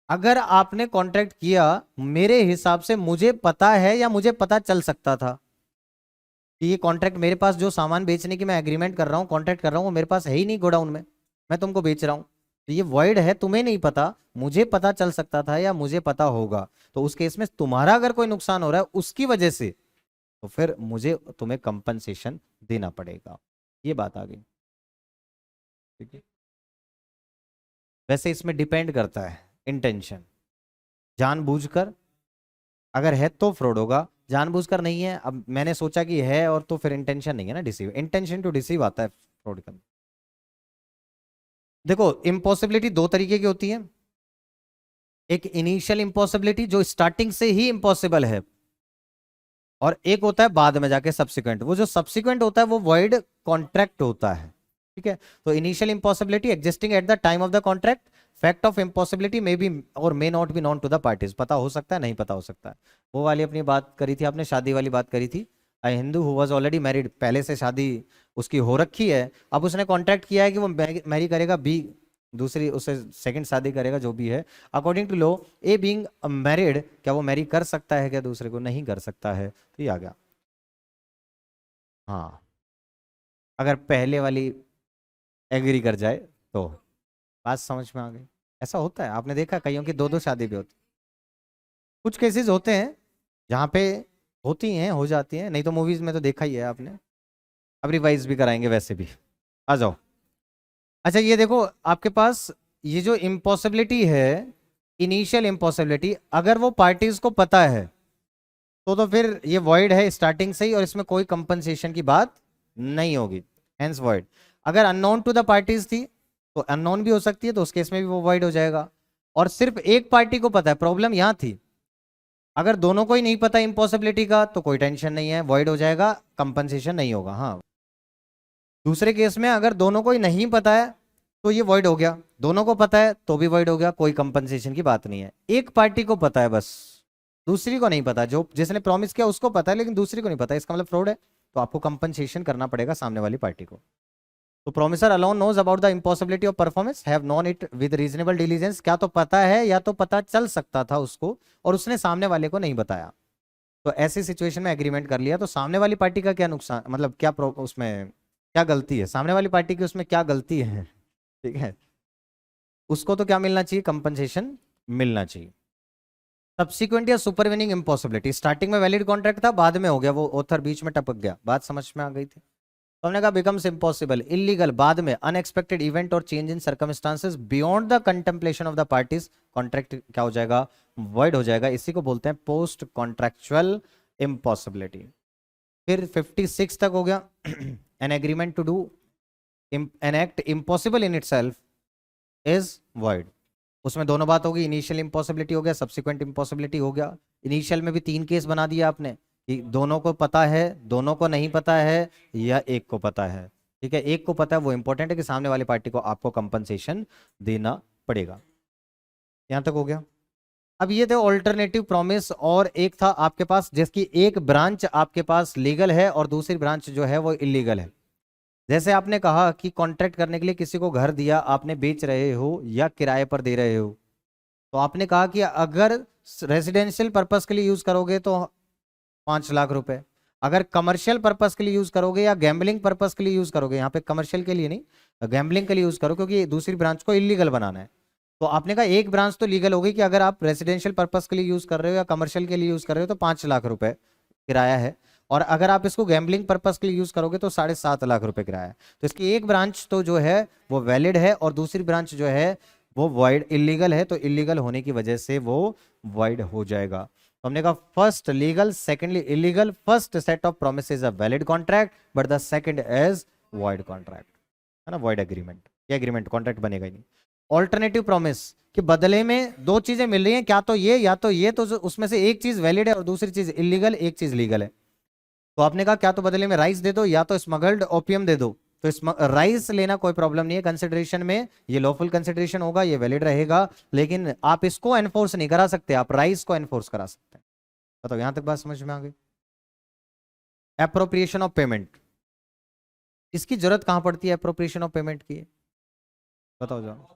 [SPEAKER 1] अगर आपने कॉन्ट्रैक्ट किया, मेरे हिसाब से मुझे पता है या मुझे पता चल सकता था कि ये कॉन्ट्रैक्ट मेरे पास, जो सामान बेचने की मैं एग्रीमेंट कर रहा हूँ, कॉन्ट्रैक्ट कर रहा हूँ, वो मेरे पास है ही नहीं गोडाउन में, मैं तुमको बेच रहा हूँ, तो ये वॉइड है, तुम्हें नहीं पता, मुझे पता चल सकता था या मुझे पता होगा। तो उस केस में तुम्हारा अगर कोई नुकसान हो रहा है उसकी वजह से, तो फिर मुझे तुम्हें कंपनसेशन देना पड़ेगा। ये बात आ गई। ठीक है, वैसे इसमें डिपेंड करता है इंटेंशन। जानबूझकर अगर है तो फ्रॉड होगा, जानबूझकर नहीं है, अब मैंने सोचा कि है और तो फिर इंटेंशन नहीं है ना, डिसीव, इंटेंशन टू डिसीव आता है फ्रॉड का। देखो इम्पॉसिबिलिटी दो तरीके की होती है, एक इनिशियल इम्पॉसिबिलिटी जो स्टार्टिंग से ही इम्पॉसिबल है, और एक होता है बाद में जाके सब्सिक्वेंट। वो जो सब्सिक्वेंट होता है वो वॉइड कॉन्ट्रैक्ट होता है। ठीक है, तो initial impossibility existing at the time of the contract, fact of impossibility may be or may not be known to the parties, पता हो सकता है नहीं पता हो सकता है। वो वाली अपनी बात करी थी आपने, शादी वाली बात करी थी। A Hindu who was already married, पहले से शादी उसकी हो रखी है, अब उसने कॉन्ट्रैक्ट किया है कि वो मैरी करेगा बी, दूसरी उससे सेकंड शादी करेगा जो भी है। According to law A being married, क्या वो मैरी कर सकता है क्या दूसरे को? नहीं कर सकता है, तो ये आ गया। हाँ, अगर पहले वाली एग्री कर जाए तो बात समझ में आ गई। ऐसा होता है, आपने देखा कईयों की दो दो शादी भी होती। कुछ केसेस होते हैं जहाँ पे होती हैं, हो जाती हैं, नहीं तो मूवीज में तो देखा ही है आपने। अब रिवाइज भी कराएंगे वैसे भी, आ जाओ। अच्छा ये देखो आपके पास ये जो इम्पॉसिबिलिटी है, इनिशियल इम्पॉसिबिलिटी, अगर वो पार्टीज को पता है तो फिर ये वॉइड है स्टार्टिंग से ही, और इसमें कोई कंपनसेशन की बात नहीं होगी, हेंस वॉइड। अगर अननोन टू द पार्टीज थी तो अननोन भी हो सकती है, तो उस केस में भी वो वॉइड हो जाएगा। और सिर्फ एक पार्टी को पता है, प्रॉब्लम यहां थी, अगर दोनों को ही नहीं पता इम्पॉसिबिलिटी का तो कोई टेंशन नहीं है, वॉइड हो जाएगा, कंपनसेशन नहीं होगा। हाँ, दूसरे केस में अगर दोनों को ही नहीं पता है तो ये वॉइड हो गया, दोनों को पता है तो भी वॉइड हो गया, कोई कंपनसेशन की बात नहीं है। एक पार्टी को पता है बस, दूसरी को नहीं पता, जो जिसने प्रॉमिस किया उसको पता है लेकिन दूसरी को नहीं पता, इसका मतलब फ्रॉड है, तो आपको कंपनसेशन करना पड़ेगा सामने वाली पार्टी को। तो promisor alone knows about the impossibility of performance, have known it with reasonable diligence, क्या तो पता है या तो पता चल सकता था उसको और उसने सामने वाले को नहीं बताया, तो ऐसी सिचुएशन में एग्रीमेंट कर लिया। तो सामने वाली पार्टी का क्या नुकसान, मतलब क्या उसमें क्या गलती है, सामने वाली पार्टी की उसमें क्या गलती है? ठीक है, उसको तो क्या मिलना चाहिए, कंपनसेशन मिलना चाहिए। सब्सिक्वेंट या सुपरवेनिंग इम्पॉसिबिलिटी, स्टार्टिंग में वैलिड कॉन्ट्रैक्ट था, बाद में हो गया वो ऑथर बीच में टपक गया, बात समझ में आ गई थी। तो हमने कहा बिकम्स इम्पॉसिबल, इलीगल, बाद में अनएक्सपेक्टेड इवेंट और change in circumstances beyond the contemplation of the parties, contract क्या हो जाएगा, वॉइड हो जाएगा। इसी को बोलते हैं पोस्ट कॉन्ट्रैक्चुअल इम्पॉसिबिलिटी। फिर 56 तक हो गया, an agreement to do an act impossible in itself is void. उसमें दोनों बात होगी, इनिशियल इम्पॉसिबिलिटी हो गया, सब्सिक्वेंट इम्पॉसिबिलिटी हो गया। इनिशियल में भी 3 केस बना दिया आपने कि दोनों को पता है, दोनों को नहीं पता है, या एक को पता है। ठीक है, एक को पता है, वो इंपॉर्टेंट है कि सामने वाली पार्टी को आपको कंपनसेशन देना पड़ेगा। यहां तक हो गया। अब ये थे ऑल्टरनेटिव प्रॉमिस, और एक था आपके पास जिसकी एक ब्रांच आपके पास लीगल है और दूसरी ब्रांच जो है वो इलीगल है। जैसे आपने कहा कि कॉन्ट्रैक्ट करने के लिए किसी को घर दिया, आपने बेच रहे हो या किराए पर दे रहे हो, तो आपने कहा कि अगर रेजिडेंशियल पर्पस के लिए यूज करोगे तो 5 लाख रुपए, अगर कमर्शियल पर्पस के लिए यूज करोगे या गैम्बलिंग पर्पस के लिए यूज करोगे, यहाँ पे कमर्शियल के लिए नहीं गैम्बलिंग के लिए यूज करो, क्योंकि दूसरी ब्रांच को इलीगल बनाना है। तो आपने कहा एक ब्रांच तो लीगल होगी कि अगर आप रेजिडेंशियल पर्पस के लिए यूज कर रहे हो या कमर्शियल के लिए यूज कर रहे हो तो 5 लाख रुपए किराया है, और अगर आप इसको गैम्बलिंग पर्पस के लिए यूज करोगे तो 7.5 लाख रुपए किराया है। तो इसकी एक ब्रांच तो जो है वो वैलिड है और दूसरी ब्रांच जो है वो वॉइड इलीगल है, तो इलीगल होने की वजह से वो वॉइड हो जाएगा। तो हमने कहा first legal, secondly illegal, first set of promises a valid contract but the second is void contract, है ना, वॉइड एग्रीमेंट। ये एग्रीमेंट कॉन्ट्रैक्ट बनेगा ही नहीं। ऑल्टरनेटिव प्रॉमिस कि बदले में दो चीजें मिल रही हैं, क्या तो ये या तो ये, तो उसमें से एक चीज वैलिड है और दूसरी चीज इलीगल, एक चीज लीगल है। तो आपने कहा क्या तो बदले में राइस दे दो या तो स्मगल्ड ओपियम दे दो, तो राइस लेना कोई प्रॉब्लम नहीं है कंसिडरेशन में, ये लॉफुल कंसिडरेशन होगा, ये वैलिड रहेगा, लेकिन आप इसको एनफोर्स नहीं करा सकते, आप राइस को एनफोर्स करा सकते हैं। बताओ यहां तक बात समझ में आ गई। एप्रोप्रिएशन ऑफ पेमेंट, इसकी जरूरत कहां पड़ती है एप्रोप्रिएशन ऑफ पेमेंट की? बताओ जाओ।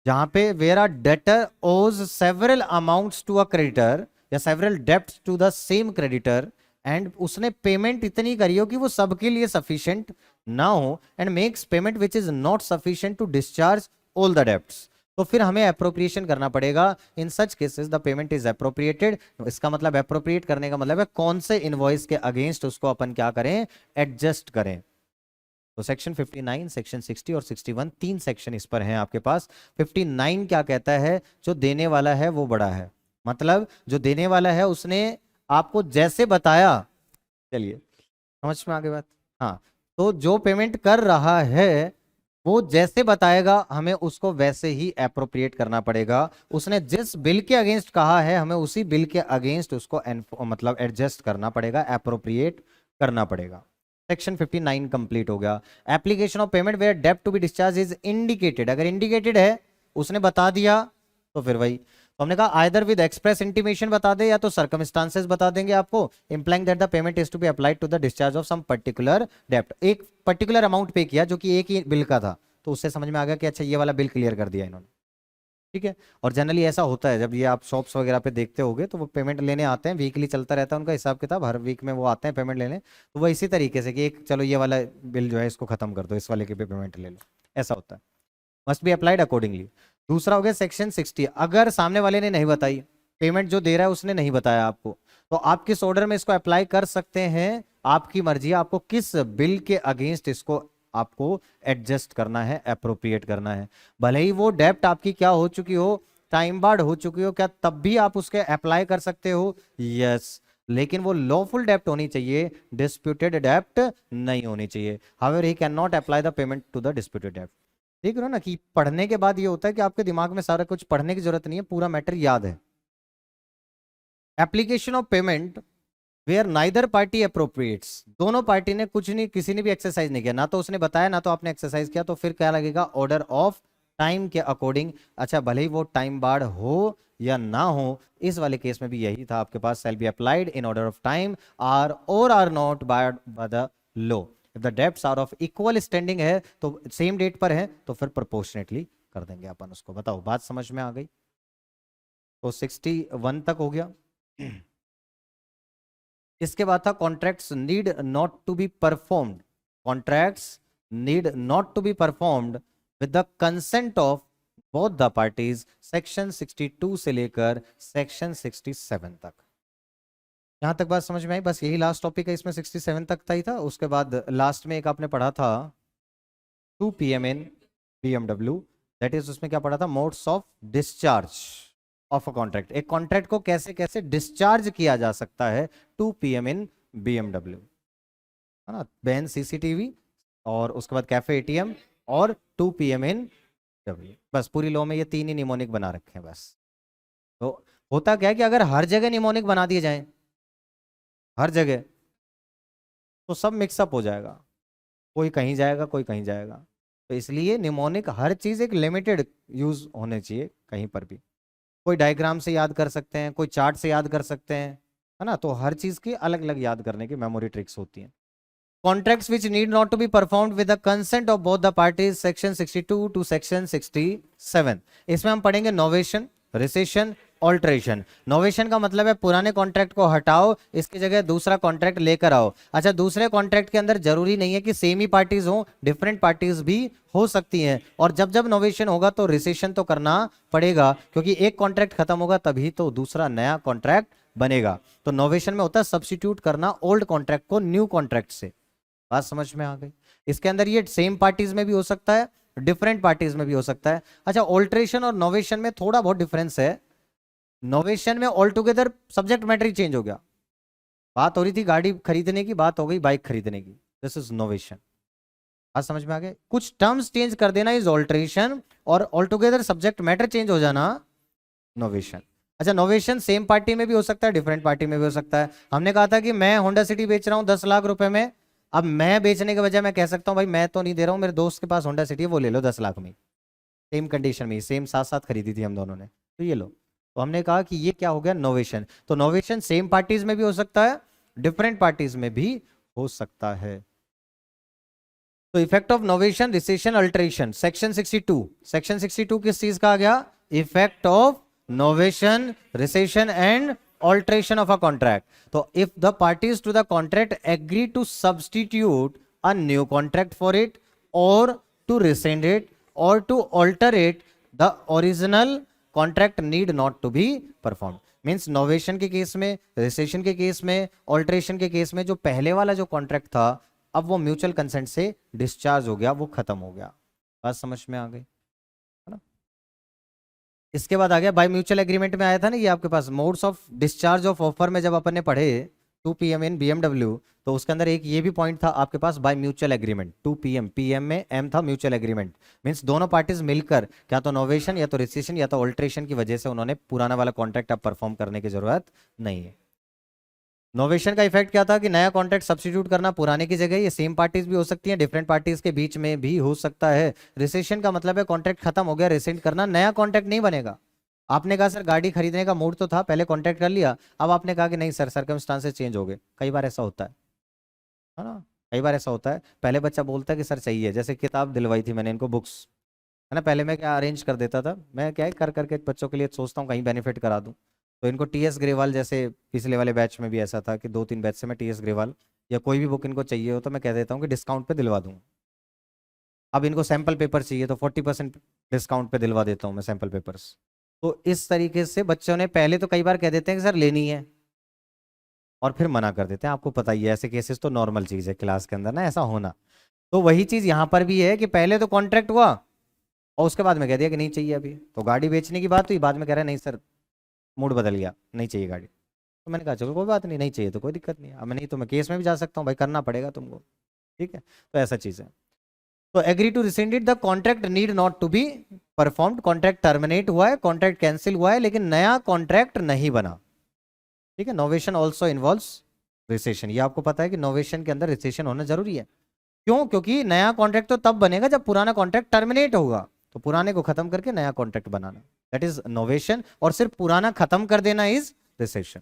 [SPEAKER 1] जहां पे where a debtor owes several amounts to a creditor या several debts to the same creditor, and उसने पेमेंट इतनी करी हो कि वो सबके लिए सफिशिएंट ना हो, and makes payment which is not sufficient to discharge all the debts, तो फिर हमें अप्रोप्रिएशन करना पड़ेगा। In such cases the payment is appropriated. इसका मतलब अप्रोप्रिएट करने का मतलब है कौन से इनवॉइस के अगेंस्ट उसको अपन क्या करें, एडजस्ट करें। तो सेक्शन 59, सेक्शन 60 और 61 तीन सेक्शन इस पर हैं आपके पास। 59 क्या कहता है, जो देने वाला है वो बड़ा है, मतलब जो देने वाला है उसने आपको जैसे बताया, चलिए समझ में आ गई बात। हाँ, तो जो पेमेंट कर रहा है वो जैसे बताएगा हमें उसको वैसे ही अप्रोप्रिएट करना पड़ेगा। उसने जिस बिल के अगेंस्ट कहा है हमें उसी बिल के अगेंस्ट उसको मतलब एडजस्ट करना पड़ेगा, अप्रोप्रिएट करना पड़ेगा। सेक्शन 59 कंप्लीट हो गया। एप्लीकेशन ऑफ पेमेंट वेयर डेब्ट to be discharged is indicated, अगर इंडिकेटेड है उसने बता दिया तो फिर वही, तो हमने कहा आइदर विद एक्सप्रेस इंटीमेशन बता दे या तो सर्कमस्टांसेस बता देंगे आपको, implying that the payment is to be applied to the discharge of some particular डेब्ट। एक पर्टिकुलर अमाउंट पे किया जो कि एक ही बिल का था, तो उससे समझ में आ गया कि अच्छा ये वाला बिल क्लियर कर दिया इन्होंने, ठीक है। और जनरली ऐसा होता है, जब ये आप शॉप्स वगैरह पे देखते होगे तो वो पेमेंट लेने आते हैं, वीकली चलता रहता है उनका हिसाब किताब, हर वीक में वो आते हैं पेमेंट लेने, तो वो इसी तरीके से कि एक चलो ये वाला बिल जो है इसको खत्म कर दो, इस वाले की भी पेमेंट ले लो, ऐसा होता है। Must be applied accordingly. दूसरा हो गया सेक्शन 60, अगर सामने वाले ने नहीं बताई, पेमेंट जो दे रहा है उसने नहीं बताया आपको, तो आप किस ऑर्डर में इसको अप्लाई कर सकते हैं, आपकी मर्जी है, आपको किस बिल के अगेंस्ट इसको आपको एडजस्ट करना है, अप्रोप्रिएट करना है। भले ही वो डेप्ट आपकी क्या हो चुकी हो, टाइम बार्ड हो चुकी हो, क्या तब भी आप उसके अप्लाई कर सकते हो, यस, लेकिन वो लॉफुल डेप्ट होनी चाहिए, डिस्प्यूटेड डेप्ट नहीं होनी चाहिए। However he can not apply the payment to the disputed डेप्ट। देख रहे हो ना कि पढ़ने के बाद ये होता है कि आपके दिमाग में सारा कुछ पढ़ने की जरूरत नहीं है, पूरा मैटर याद है। Application of payment where neither party appropriates, दोनों पार्टी ने कुछ नहीं, किसी ने भी एक्सरसाइज नहीं किया, ना तो उसने बताया ना तो आपने एक्सरसाइज किया, तो फिर क्या लगेगा, ऑर्डर ऑफ टाइम के अकॉर्डिंग। अच्छा, भले ही वो टाइम बार्ड हो या ना हो, इस वाले केस में भी यही था आपके पास, shall be applied in order of time are और are not barred by the law. If the debts are of equal standing है तो सेम डेट पर है तो फिर प्रोपोर्शनेटली कर देंगे अपन उसको। बताओ बात समझ में आ गई। तो 61 तक हो गया। इसके बाद था contracts need not to be performed, contracts need not to be performed with the consent of both the parties, section 62 से लेकर सेक्शन 67 तक। यहां तक बात समझ में आई, बस यही लास्ट टॉपिक है इसमें, 67 तक था ही था। उसके बाद लास्ट में एक आपने पढ़ा था 2 PM in BMW, that is, उसमें क्या पढ़ा था, modes of discharge of a contract, एक कॉन्ट्रैक्ट को कैसे कैसे डिस्चार्ज किया जा सकता है 2 PM इन BMW, है ना, बैन CCTV और उसके बाद कैफे ATM और 2 PM इन W, बस पूरी लॉ में ये तीन ही निमोनिक बना रखे हैं बस। तो होता क्या है कि अगर हर जगह निमोनिक बना दिए जाएं, हर जगह, तो सब मिक्सअप हो जाएगा, कोई कहीं जाएगा कोई कहीं जाएगा। तो इसलिए निमोनिक हर चीज एक लिमिटेड यूज होने चाहिए कहीं पर भी। कोई डायग्राम से याद कर सकते हैं, कोई चार्ट से याद कर सकते हैं, है ना, तो हर चीज की अलग अलग याद करने की मेमोरी ट्रिक्स होती हैं। Contracts which need not to be performed with the consent of both the parties, section 62 to section 67। इसमें हम पढ़ेंगे नोवेशन, रिसेशन, ऑल्ट्रेशन। नोवेशन का मतलब है पुराने कॉन्ट्रैक्ट को हटाओ, इसकी जगह दूसरा कॉन्ट्रैक्ट लेकर आओ। अच्छा, दूसरे कॉन्ट्रैक्ट के अंदर जरूरी नहीं है कि सेम ही पार्टीज हो, डिफरेंट पार्टीज भी हो सकती हैं। और जब जब नोवेशन होगा तो रिसेशन तो करना पड़ेगा, क्योंकि एक कॉन्ट्रैक्ट खत्म होगा तभी तो दूसरा नया कॉन्ट्रैक्ट बनेगा। तो नोवेशन में होता है सब्स्टिट्यूट करना ओल्ड कॉन्ट्रैक्ट को न्यू कॉन्ट्रैक्ट से। बात समझ में आ गई। इसके अंदर ये सेम पार्टीज में भी हो सकता है, डिफरेंट पार्टीज में भी हो सकता है। अच्छा, ऑल्ट्रेशन और नोवेशन में थोड़ा बहुत डिफरेंस है। नोवेशन में ऑल टुगेदर सब्जेक्ट मैटर ही चेंज हो गया, बात हो रही थी गाड़ी खरीदने की, बात हो गई बाइक खरीदने की, दिस इज नोवेशन। बात समझ में आ गए। कुछ टर्म्स चेंज कर देना इज ऑल्ट्रेशन, और all together subject matter change हो जाना नोवेशन। अच्छा, नोवेशन सेम पार्टी में भी हो सकता है, डिफरेंट पार्टी में भी हो सकता है। हमने कहा था कि मैं होंडा सिटी बेच रहा हूं 10 लाख रुपए में, अब मैं बेचने के बजाय मैं कह सकता हूं भाई मैं तो नहीं दे रहा हूं, मेरे दोस्त के पास होंडा सिटी है वो ले लो 10 लाख में, सेम कंडीशन में, सेम साथ साथ खरीदी थी हम दोनों ने, तो ये लो। तो हमने कहा कि ये क्या हो गया, नोवेशन। तो नोवेशन सेम पार्टीज में भी हो सकता है, डिफरेंट पार्टीज में भी हो सकता है। तो effect of novation, recession, alteration, section 62। Section 62 किस चीज का आ गया, effect of novation, rescission and alteration of a contract. So if the parties to the contract agree to substitute a new contract for it or to rescind it or to alter it, the original contract need not to be performed. Means novation के case में, recession के case में, alteration के case में जो पहले वाला जो कॉन्ट्रैक्ट था अब वो म्यूचुअल कंसेंट से डिस्चार्ज हो गया, वो खत्म हो गया। बात समझ में आ गई है ना। इसके बाद आ गया बाय म्यूचुअल एग्रीमेंट में आया था ना ये आपके पास modes of discharge of offer में, जब अपन ने पढ़े 2 PM इन BMW, तो उसके अंदर एक ये भी पॉइंट था आपके पास by mutual agreement. 2 PM, PM में M था म्यूचुअल एग्रीमेंट, मींस दोनों पार्टीज मिलकर क्या तो नोवेशन या तो रिसेशन या तो ऑल्ट्रेशन की वजह से उन्होंने पुराना वाला कॉन्ट्रैक्ट अब परफॉर्म करने की जरूरत नहीं है। नोवेशन का इफेक्ट क्या था कि नया कॉन्ट्रैक्ट सब्स्टिट्यूट करना पुराने की जगह, ये सेम पार्टीज भी हो सकती हैं, डिफरेंट पार्टीज के बीच में भी हो सकता है। रिसेशन का मतलब है कॉन्ट्रैक्ट खत्म हो गया, रिसेंट करना, नया कॉन्ट्रैक्ट नहीं बनेगा। आपने कहा सर गाड़ी खरीदने का मूड तो था, पहले कॉन्ट्रैक्ट कर लिया, अब आपने कहा कि नहीं सर सर्कमस्टांसेस चेंज हो गए। कई बार ऐसा होता है ना, कई बार ऐसा होता है। पहले बच्चा बोलता है कि सर चाहिए, जैसे किताब दिलवाई थी मैंने इनको, बुक्स है ना, पहले मैं क्या अरेंज कर देता था, मैं क्या कर करके बच्चों के लिए सोचता हूँ कहीं बेनिफिट करा दूँ। तो इनको TS ग्रेवाल, जैसे पिछले वाले बैच में भी ऐसा था कि 2-3 बैच से मैं TS ग्रेवाल या कोई भी बुक इनको चाहिए हो तो मैं कह देता हूँ कि डिस्काउंट पे दिलवा दूँ। अब इनको सैम्पल पेपर चाहिए तो 40% डिस्काउंट पे दिलवा देता हूँ मैं सैम्पल पेपर्स। तो इस तरीके से बच्चों ने पहले तो कई बार कह देते हैं कि सर लेनी है, और फिर मना कर देते हैं। आपको पता ही है ऐसे केसेस तो नॉर्मल चीज़ है क्लास के अंदर ना, ऐसा होना। तो वही चीज़ यहाँ पर भी है कि पहले तो कॉन्ट्रैक्ट हुआ और उसके बाद में कह दिया कि नहीं चाहिए अभी, तो गाड़ी बेचने की बात हुई, बाद में कह रहा है नहीं सर मूड बदल गया, नहीं चाहिए गाड़ी। तो मैंने कहा चलो कोई बात नहीं, नहीं चाहिए तो कोई दिक्कत नहीं है, अब नहीं तो मैं केस में भी जा सकता हूँ भाई, करना पड़ेगा तुमको, ठीक है। तो ऐसा चीज़ है। तो agree to rescind it, the contract need not to be performed, contract terminate हुआ है, कॉन्ट्रैक्ट कैंसिल हुआ है, लेकिन नया कॉन्ट्रैक्ट नहीं बना, ठीक है। नोवेशन ऑल्सो इन्वॉल्व्स रिसेशन, ये आपको पता है कि नोवेशन के अंदर रिसेशन होना जरूरी है। क्यों? क्योंकि नया कॉन्ट्रैक्ट तो तब बनेगा जब पुराना कॉन्ट्रैक्ट टर्मिनेट होगा, तो पुराने को खत्म करके नया contract banana, that is novation, और सिर्फ पुराना खत्म कर देना इज रिसेशन।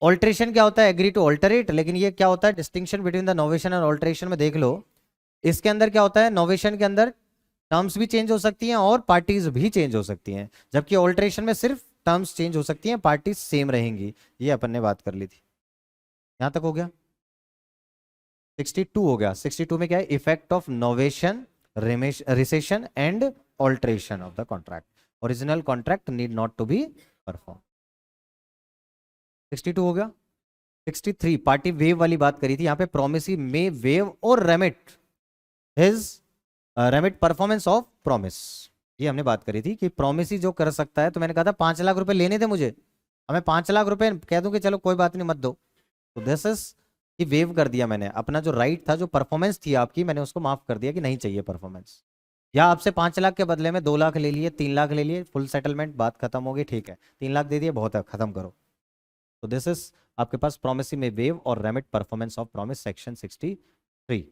[SPEAKER 1] ऑल्ट्रेशन क्या होता है? एग्री टू ऑल्टरेट, लेकिन ये क्या होता है डिस्टिंक्शन बिटवीन द नोवेशन और ऑल्ट्रेशन में देख लो। इसके अंदर क्या होता है, नोवेशन के अंदर टर्म्स भी चेंज हो सकती हैं और पार्टीज भी चेंज हो सकती हैं, जबकि ऑल्ट्रेशन में सिर्फ टर्म्स चेंज हो सकती हैं, पार्टीज सेम रहेंगी। ये अपन ने बात कर ली थी। यहां तक हो गया। 62 हो गया। 62 में क्या है? Effect of novation, rescission and alteration of the contract, original contract need not to be perform. 62 हो गया। 63 पार्टी वेव वाली बात करी थी, यहां पे प्रोमिसी में वेव और remit his remit performance of promise, ये हमने बात करी थी कि प्रोमिसी जो कर सकता है। तो मैंने कहा था 5 लाख रुपए लेने थे मुझे, हमें 5 लाख रुपए कह दूं कि चलो कोई बात नहीं मत दो, तो दिस इज कि वेव कर दिया मैंने अपना जो राइट था, जो परफॉर्मेंस थी आपकी, मैंने उसको माफ कर दिया कि नहीं चाहिए परफॉर्मेंस। या आपसे 5 लाख के बदले में 2 लाख ले लिए, 3 लाख ले लिए, फुल सेटलमेंट, बात खत्म हो गई, ठीक है 3 लाख दे दिए, बहुत है, खत्म करो। तो दिस इज आपके पास प्रोमिसी में वेव और remit performance of promise, section 63।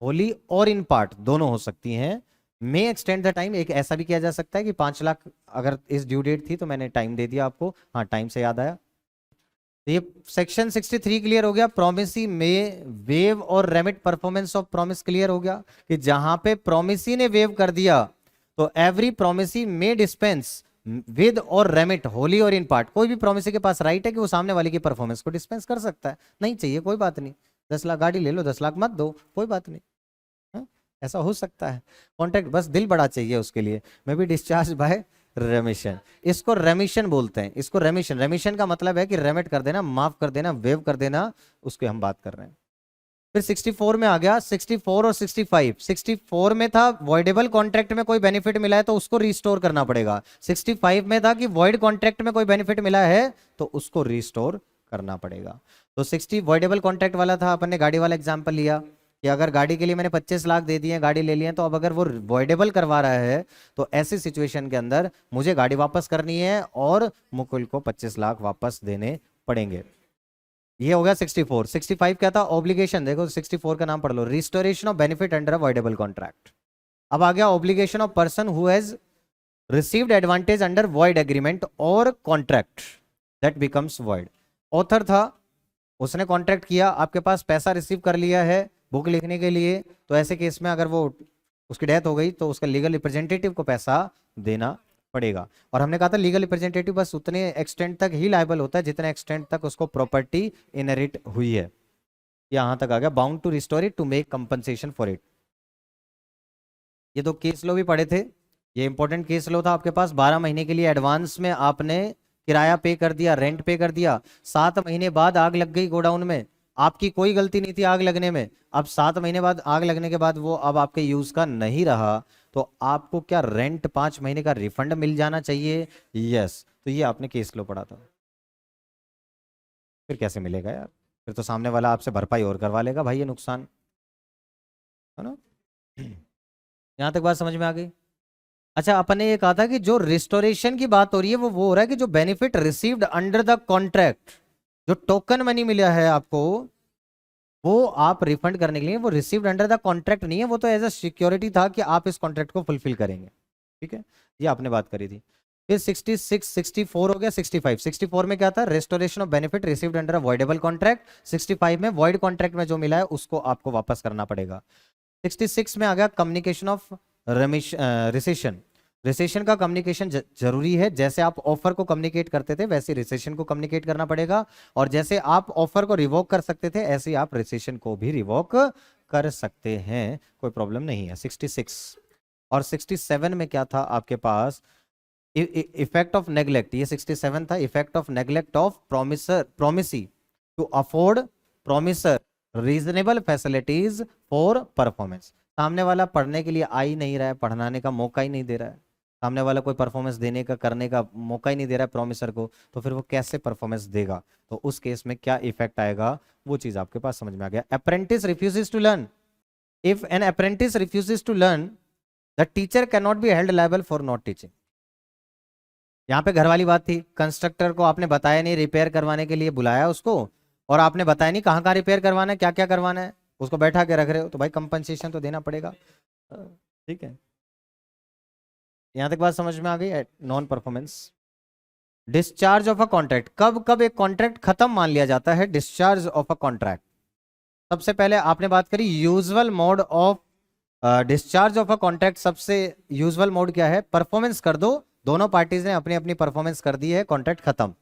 [SPEAKER 1] Holi और इन पार्ट दोनों हो सकती हैं। मे एक्सटेंड द टाइम, एक ऐसा भी किया जा सकता है कि 5 लाख अगर इस ड्यू डेट थी तो मैंने टाइम दे दिया आपको, हाँ टाइम से याद आया। तो ये सेक्शन 63 क्लियर हो गया। प्रोमिसी में वेव और remit performance of promise clear हो गया कि जहां पे प्रोमिसी ने वेव कर दिया तो एवरी प्रोमिसी में डिस्पेंस विद और रेमिट होली और इन पार्ट, कोई भी प्रोमिसी के पास राइट है कि वो सामने वाले की परफॉर्मेंस को डिस्पेंस कर सकता है। नहीं चाहिए कोई बात नहीं, 10 लाख गाड़ी ले लो, 10 लाख मत दो, कोई बात नहीं, है? ऐसा हो सकता है। कॉन्ट्रैक्ट बस दिल बड़ा चाहिए उसके लिए। मे बी डिस्चार्ज बाय रेमिशन, इसको रेमिशन बोलते हैं, इसको रेमिशन। रेमिशन का मतलब है कि रेमिट कर देना, माफ कर देना, वेव कर देना, उसके हम बात कर रहे हैं। फिर 64 में आ गया। 64 और 65। 64 में था वॉइडेबल कॉन्ट्रैक्ट में कोई बेनिफिट मिला है तो उसको रिस्टोर करना पड़ेगा। 65 में था कि वॉइड कॉन्ट्रैक्ट में कोई बेनिफिट मिला है तो उसको रिस्टोर करना पड़ेगा। तो 60 वॉइडेबल कॉन्ट्रैक्ट वाला था, अपन ने गाड़ी वाला एग्जांपल लिया कि अगर गाड़ी के लिए मैंने 25 लाख दे दिए, गाड़ी ले लिए, तो अब अगर वो वॉइडेबल करवा रहा है तो ऐसी सिचुएशन के अंदर मुझे गाड़ी वापस करनी है और मुकुल को 25 लाख वापस देने पड़ेंगे। ये हो गया 64। 65 क्या था? ऑब्लिगेशन। देखो 64 का नाम पढ़ लो, restoration of benefit under avoidable contract. अब आ गया obligation of person who has received advantage under void agreement और contract that becomes void. Author था, उसने कॉन्ट्रैक्ट किया, आपके पास पैसा रिसीव कर लिया है बुक लिखने के लिए, तो ऐसे केस में अगर वो उसकी डेथ हो गई तो उसका लीगल रिप्रेजेंटेटिव को पैसा देना पड़ेगा। और हमने कहा था लीगल रिप्रेजेंटेटिव बस उतने एक्सटेंट तक ही लायबल होता है जितने एक्सटेंट तक उसको प्रॉपर्टी इनहेरिट हुई है। यहां तक आ गया। Bound to restore it to make compensation for it. ये 2 केस लो भी पढ़े थे, ये इंपॉर्टेंट केस लो था आपके पास। 12 महीने के लिए एडवांस में आपने किराया पे कर दिया, रेंट पे कर दिया, 7 महीने बाद आग लग गई गोडाउन में, आपकी कोई गलती नहीं थी आग लगने में, अब 7 महीने बाद आग लगने के बाद वो अब आपके यूज का नहीं रहा, तो आपको क्या रेंट 5 महीने का रिफंड मिल जाना चाहिए? यस। तो ये आपने केस लो पढ़ा था। फिर कैसे मिलेगा यार? फिर तो सामने वाला आपसे भरपाई और करवा लेगा भाई, ये नुकसान है ना। यहां तक बात समझ में आ गई? अच्छा, अपन ने ये कहा था कि जो रिस्टोरेशन की बात हो रही है वो हो रहा है कि जो benefit received under the contract, जो टोकन मनी मिला है आपको, वो आप रिफंड करने के लिए, वो रिसीव्ड अंडर द कॉन्ट्रैक्ट नहीं है, वो तो एज अ सिक्योरिटी था कि आप इस कॉन्ट्रैक्ट को फुलफिल करेंगे। ठीक है, ये आपने बात करी थी। फिर 66 64 हो गया। 65 64 में क्या था? Restoration of benefit received under a voidable contract. 65 में वॉइड कॉन्ट्रैक्ट में जो मिला है उसको आपको वापस करना पड़ेगा। 66 में आ गया कम्युनिकेशन ऑफ रिसेशन। रिसेशन का कम्युनिकेशन जरूरी है, जैसे आप ऑफर को कम्युनिकेट करते थे वैसे रिसेशन को कम्युनिकेट करना पड़ेगा, और जैसे आप ऑफर को रिवोक कर सकते थे ऐसे ही आप रिसेशन को भी रिवोक कर सकते हैं, कोई प्रॉब्लम नहीं है। 66 और 67 में क्या था आपके पास? इफेक्ट ऑफ नेग्लेक्ट, ये 67 था। Effect of neglect of promisee to afford promisor reasonable facilities for performance. सामने वाला पढ़ने के लिए आ ही नहीं रहा है, पढ़ाने का मौका ही नहीं दे रहा है, सामने वाला कोई परफॉर्मेंस देने का करने का मौका ही नहीं दे रहा है प्रोमिसर को, तो फिर वो कैसे परफॉर्मेंस देगा? तो उस केस में क्या इफेक्ट आएगा, वो चीज आपके पास समझ में आ गया। Apprentice refuses to learn. If an apprentice refuses to learn, the teacher can not be held liable for not teaching. यहाँ पे घर वाली बात थी, कंस्ट्रक्टर को आपने बताया नहीं, रिपेयर करवाने के लिए बुलाया उसको, और आपने बताया नहीं कहाँ कहाँ रिपेयर करवाना है, क्या क्या करवाना है, उसको बैठा के रख रहे हो, तो भाई कंपनसेशन तो देना पड़ेगा। ठीक है, यहाँ तक बात समझ में आ गई? Non performance. Discharge of a contract, कब कब एक कॉन्ट्रैक्ट खत्म मान लिया जाता है? Discharge of a contract. सबसे पहले आपने बात करी usual mode of discharge of a contract. सबसे यूजुअल मोड क्या है? परफॉर्मेंस कर दो, दोनों पार्टीज ने अपनी अपनी परफॉर्मेंस कर दी है, कॉन्ट्रैक्ट खत्म।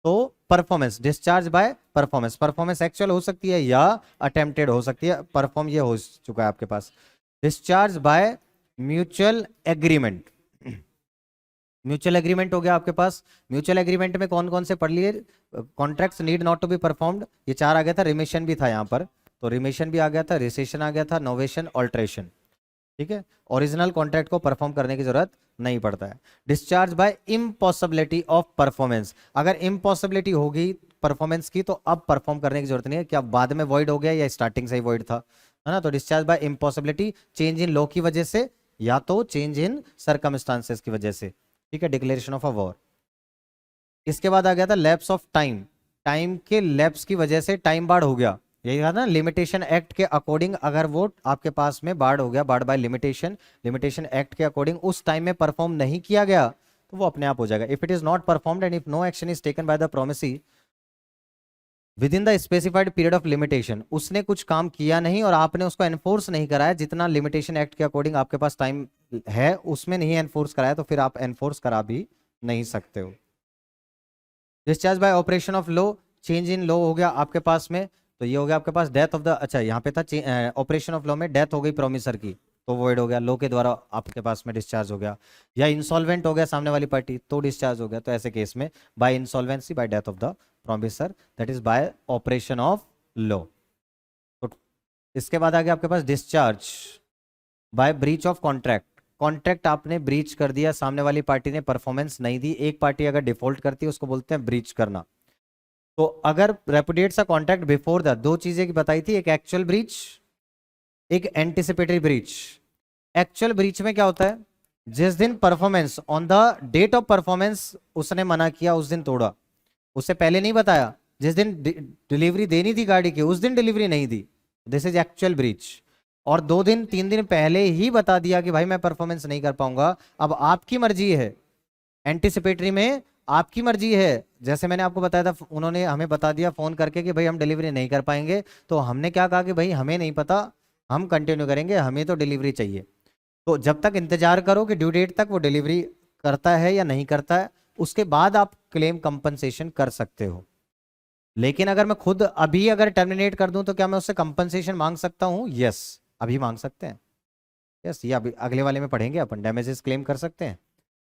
[SPEAKER 1] तो performance, discharge by performance. Performance actual हो सकती है या अटेम्प्टेड हो सकती है, परफॉर्म ये हो चुका है आपके पास। Discharge by mutual agreement. Mutual agreement हो गया आपके पास। म्यूचुअल एग्रीमेंट में कौन कौन से पढ़ लिए? Contracts need not to be performed, ये 4 आ गया था। रिमिशन भी था यहाँ पर, तो रिमिशन भी आ गया था, रिसेशन आ गया था, नोवेशन, ऑल्ट्रेशन। ठीक है, ओरिजिनल कॉन्ट्रैक्ट को परफॉर्म करने की जरूरत नहीं पड़ता है। Discharge by impossibility of performance, अगर इम्पॉसिबिलिटी होगी परफॉर्मेंस की तो अब परफॉर्म करने की जरूरत नहीं है, क्या बाद में वॉइड हो गया या स्टार्टिंग से ही वॉइड था, है ना। तो discharge by impossibility, change in law की वजह से या तो चेंज इन सर्कमस्टांसेस की वजह से। ठीक है, डिक्लेरेशन ऑफ अ वॉर। इसके बाद आ गया था लैप्स ऑफ टाइम। टाइम के लैप्स की वजह से टाइम बाढ़ हो गया, यही था ना। लिमिटेशन एक्ट के अकॉर्डिंग अगर वो आपके पास में बाढ़ हो गया, bar by limitation, limitation act के अकॉर्डिंग उस टाइम में परफॉर्म नहीं किया गया तो वो अपने आप हो जाएगा। If it is not performed and if no action is taken by the promisee within the specified period of limitation, उसने कुछ काम किया नहीं और आपने उसको एनफोर्स नहीं कराया, जितना लिमिटेशन एक्ट के अकॉर्डिंग आपके पास टाइम है उसमें नहीं एनफोर्स कराया, तो फिर आप एनफोर्स करा भी नहीं सकते हो। Discharge by operation of law, change in law हो गया आपके पास में, तो ये हो गया आपके पास डेथ ऑफ द, अच्छा यहाँ पे था ऑपरेशन ऑफ लॉ में डेथ हो गई प्रोमिसर की, तो वॉइड हो गया, लॉ के द्वारा आपके पास में डिस्चार्ज हो गया। या इंसॉल्वेंट हो गया सामने वाली पार्टी तो डिस्चार्ज हो गया, तो ऐसे केस में by insolvency by death of the promisor, that is by operation of law. तो इसके बाद आ गया आपके पास discharge by breach of contract. Contract आपने ब्रीच कर दिया, सामने वाली पार्टी ने परफॉर्मेंस नहीं दी, एक पार्टी अगर डिफॉल्ट करती है उसको बोलते हैं ब्रीच करना। तो अगर repudiates a contract before the, दो चीजें की बताई थी, एक एक्चुअल ब्रीच, एक एंटिसिपेटरी ब्रीच। एक्चुअल ब्रीच में क्या होता है? जिस दिन performance, on the date of performance उसने मना किया उस दिन तोड़ा, उससे पहले नहीं बताया, जिस दिन डिलीवरी देनी थी गाड़ी की उस दिन डिलीवरी नहीं दी, दिस इज एक्चुअल ब्रीच। और 2 दिन 3 दिन पहले ही बता दिया कि भाई मैं परफॉर्मेंस नहीं कर पाऊंगा, अब आपकी मर्जी है। एंटिसिपेटरी में आपकी मर्जी है, जैसे मैंने आपको बताया था, उन्होंने हमें बता दिया फोन करके कि भाई हम डिलीवरी नहीं कर पाएंगे, तो हमने क्या कहा कि भाई हमें नहीं पता, हम कंटिन्यू करेंगे, हमें तो डिलीवरी चाहिए। तो जब तक इंतजार करो कि ड्यू डेट तक वो डिलीवरी करता है या नहीं करता है, उसके बाद आप क्लेम कंपनसेशन कर सकते हो। लेकिन अगर मैं खुद अभी अगर टर्मिनेट कर दूं तो क्या मैं उससे कंपनसेशन मांग सकता हूं? यस, अभी मांग सकते हैं। यस, ये अभी अगले वाले में पढ़ेंगे अपन, डैमेजेस क्लेम कर सकते हैं।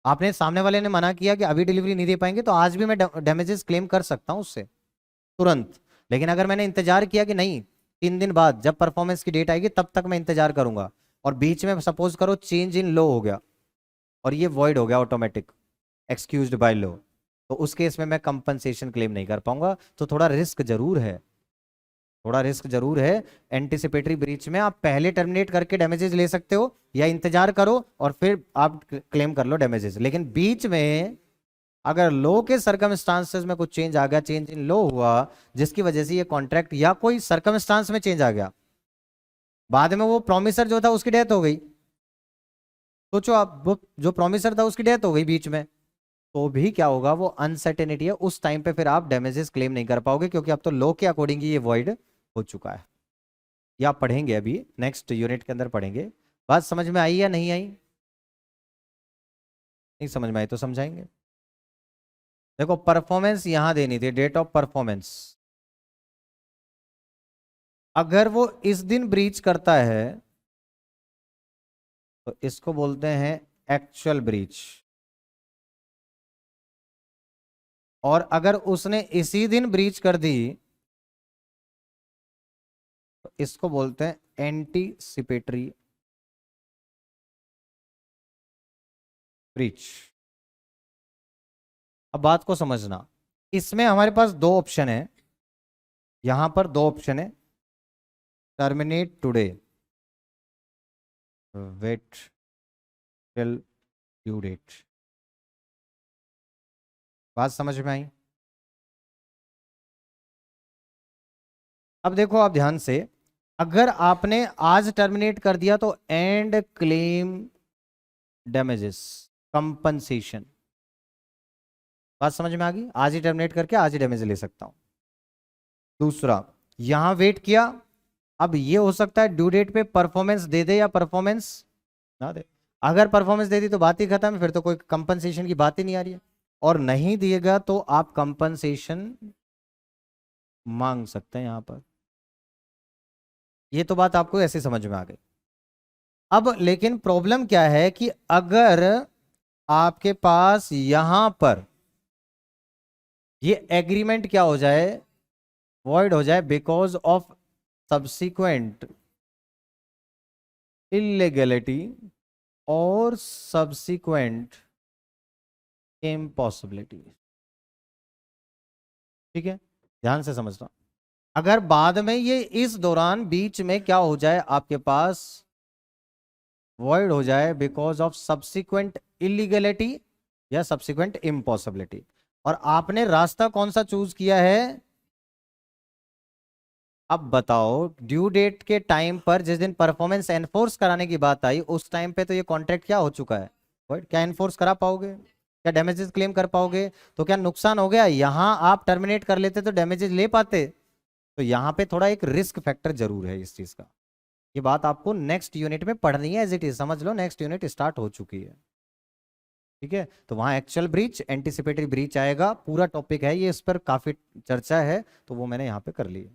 [SPEAKER 1] आपने सामने वाले ने मना किया कि अभी डिलीवरी नहीं दे पाएंगे, तो आज भी मैं डैमेजेस क्लेम कर सकता हूं उससे तुरंत। लेकिन अगर मैंने इंतजार किया कि नहीं 3 दिन बाद जब परफॉर्मेंस की डेट आएगी तब तक मैं इंतजार करूंगा, और बीच में सपोज करो चेंज इन लो हो गया और ये वॉइड हो गया ऑटोमेटिक, एक्सक्यूज्ड बाय लो, तो उस केस में मैं कंपनसेशन क्लेम नहीं कर पाऊंगा। तो थोड़ा रिस्क जरूर है, थोड़ा रिस्क जरूर है। एंटिसिपेटरी ब्रीच में आप पहले टर्मिनेट करके डैमेजेस ले सकते हो या इंतजार करो और फिर आप क्लेम कर लो डैमेजेस, लेकिन बीच में अगर लो के सर्कमस्टांसेस में कुछ चेंज आ गया, चेंज इन लो हुआ जिसकी वजह से ये कॉन्ट्रैक्ट या कोई सर्कमस्टांस में चेंज आ गया, बाद में वो प्रॉमिसर जो था उसकी डेथ हो गई, सोचो आप, वो जो प्रॉमिसर था उसकी डेथ हो गई बीच में, तो भी क्या होगा, वो अनसर्टेनिटी है उस टाइम पे, फिर आप डैमेजेस क्लेम नहीं कर पाओगे क्योंकि अब तो लॉ के अकॉर्डिंग ये वॉइड हो चुका है। ये आप पढ़ेंगे अभी नेक्स्ट यूनिट के अंदर पढ़ेंगे। बात समझ में आई या नहीं आई? नहीं समझ में आई तो समझाएंगे। देखो परफॉर्मेंस यहां देनी थी, डेट ऑफ परफॉर्मेंस। अगर वो इस दिन ब्रीच करता है तो इसको बोलते हैं एक्चुअल ब्रीच, और अगर उसने इसी दिन ब्रीच कर दी तो इसको बोलते हैं एंटीसिपेटरी ब्रीच। अब बात को समझना, इसमें हमारे पास दो ऑप्शन है, यहां पर दो ऑप्शन है, terminate today, wait till due date. बात समझ में आई? अब देखो आप ध्यान से, अगर आपने आज टर्मिनेट कर दिया तो एंड क्लेम डैमेजेस कंपनसेशन। बात समझ में आ गई? आज ही टर्मिनेट करके आज ही डैमेज ले सकता हूं। दूसरा, यहां वेट किया, अब ये हो सकता है ड्यू डेट पे परफॉर्मेंस दे दे या परफॉर्मेंस ना दे। अगर परफॉर्मेंस दे दी तो बात ही खत्म है, फिर तो कोई कंपनसेशन की बात ही नहीं आ रही है, और नहीं दिएगा तो आप कंपनसेशन मांग सकते हैं यहां पर। ये तो बात आपको ऐसे समझ में आ गई। अब लेकिन प्रॉब्लम क्या है कि अगर आपके पास यहां पर ये एग्रीमेंट क्या हो जाए, वॉइड हो जाए बिकॉज ऑफ सब्सिक्वेंट इलीगैलिटी और सब्सिक्वेंट इम्पॉसिबिलिटी। ठीक है, ध्यान से समझना। अगर बाद में ये इस दौरान बीच में क्या हो जाए, आपके पास वॉइड हो जाए बिकॉज ऑफ सब्सिक्वेंट इलीगैलिटी या सब्सिक्वेंट इम्पॉसिबिलिटी, और आपने रास्ता कौन सा चूज किया है? अब बताओ, ड्यू डेट के टाइम पर जिस दिन परफॉर्मेंस एनफोर्स कराने की बात आई उस टाइम पे तो ये कॉन्ट्रैक्ट क्या हो चुका है, void। क्या एनफोर्स करा पाओगे? क्या डैमेजेस क्लेम कर पाओगे? तो क्या नुकसान हो गया? यहां आप टर्मिनेट कर लेते तो डैमेजेस ले पाते। तो यहां पे थोड़ा एक रिस्क फैक्टर जरूर है इस चीज का। ये बात आपको नेक्स्ट यूनिट में पढ़नी है, एज इट इज समझ लो, नेक्स्ट यूनिट स्टार्ट हो चुकी है। ठीक है, तो वहां एक्चुअल ब्रीच, एंटीसिपेटरी ब्रीच आएगा, पूरा टॉपिक है ये, इस पर काफी चर्चा है, तो वो मैंने यहाँ पे कर ली।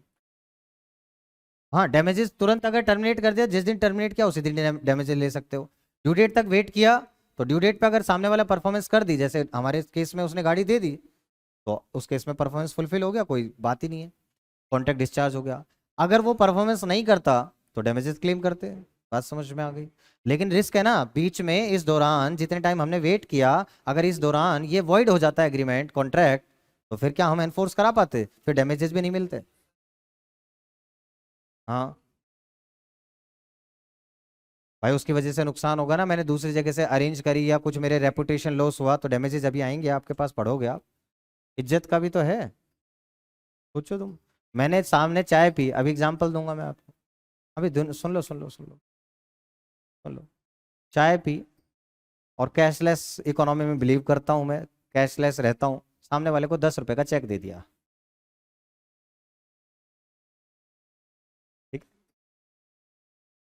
[SPEAKER 1] हाँ, डैमेजेस तुरंत अगर टर्मिनेट कर दिया, जिस दिन टर्मिनेट किया उसी दिन डैमेजेस ले सकते हो। ड्यू डेट तक वेट किया तो ड्यू डेट पे अगर सामने वाला परफॉर्मेंस कर दी, जैसे हमारे केस में उसने गाड़ी दे दी, तो उस केस में परफॉर्मेंस फुलफिल हो गया, कोई बात ही नहीं है, कॉन्ट्रैक्ट डिस्चार्ज हो गया। अगर वो परफॉर्मेंस नहीं करता तो डैमेजेस क्लेम करते हैं। बात समझ में आ गई? लेकिन रिस्क है ना, बीच में इस दौरान जितने टाइम हमने वेट किया, अगर इस दौरान ये वॉइड हो जाता है एग्रीमेंट कॉन्ट्रैक्ट, तो फिर क्या हम एनफोर्स करा पाते? फिर डैमेजेस भी नहीं मिलते। हाँ भाई, उसकी वजह से नुकसान होगा ना, मैंने दूसरी जगह से अरेंज करी या कुछ मेरे रेपुटेशन लॉस हुआ तो डैमेजेस अभी आएंगे आपके पास, पढ़ोगे आप। इज्जत का भी तो है, पूछो तुम। मैंने सामने चाय पी, अभी एग्जांपल दूंगा मैं आपको, अभी सुन लो सुन लो सुन लो सुन लो। चाय पी और कैशलेस इकोनॉमी में बिलीव करता हूं मैं, कैशलेस रहता हूं, सामने वाले को 10 रुपए का चेक दे दिया, ठीक,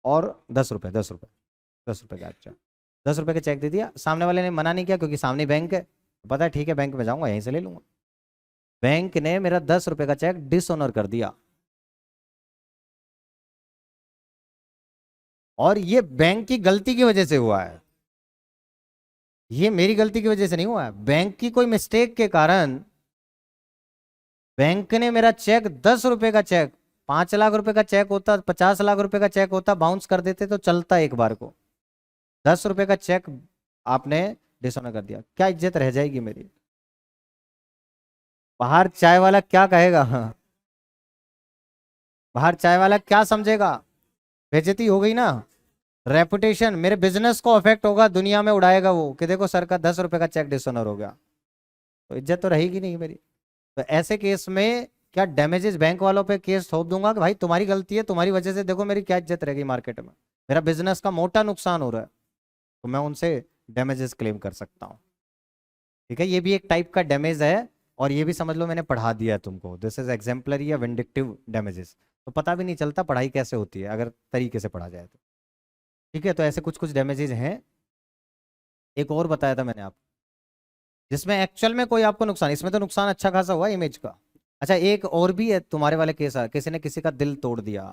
[SPEAKER 1] और 10 रुपए, 10 रुपए, 10 रुपए का, अच्छा, 10 रुपए का चेक दे दिया, सामने वाले ने मना नहीं किया क्योंकि सामने बैंक है, पता है ठीक है बैंक में जाऊंगा यहीं से ले लूंगा। बैंक ने मेरा 10 रुपए का चेक डिसऑनर कर दिया, और ये बैंक की गलती की वजह से हुआ है, ये मेरी गलती की वजह से नहीं हुआ है, बैंक की कोई मिस्टेक के कारण बैंक ने मेरा चेक 10 रुपए का चेक, 5 लाख रुपए का चेक होता, 50 लाख रुपए का चेक होता, बाउंस कर देते तो चलता एक बार को। 10 रुपए का चेक आपने डिसऑनर कर दिया, क्या इज्जत रह जाएगी मेरी? बाहर चाय वाला क्या कहेगा? हाँ, बाहर चाय वाला क्या समझेगा? बेइज्जती हो गई ना। रेपुटेशन, मेरे बिजनेस को अफेक्ट होगा, दुनिया में उड़ाएगा वो कि देखो सर का 10 रुपए का चेक डिसऑनर हो गया, तो इज्जत तो रहेगी नहीं मेरी। तो ऐसे केस में क्या डैमेजेस बैंक वालों पे केस थोप दूंगा कि भाई तुम्हारी गलती है, तुम्हारी वजह से देखो मेरी क्या इज्जत रहेगी मार्केट में, मेरा बिजनेस का मोटा नुकसान हो रहा है, तो मैं उनसे डैमेजेस क्लेम कर सकता हूँ। ठीक है, ये भी एक टाइप का डैमेज है, और ये भी समझ लो मैंने पढ़ा दिया है तुमको, दिस इज एग्जाम्पलरी या विंडिक्टिव डैमेजेस। तो पता भी नहीं चलता पढ़ाई कैसे होती है अगर तरीके से पढ़ा जाए तो। ठीक है, तो ऐसे कुछ कुछ डैमेजेस हैं। एक और बताया था मैंने आपको जिसमें एक्चुअल में कोई आपको नुकसान, इसमें तो नुकसान अच्छा खासा हुआ इमेज का। अच्छा, एक और भी है तुम्हारे वाले केस, किसी ने किसी का दिल तोड़ दिया,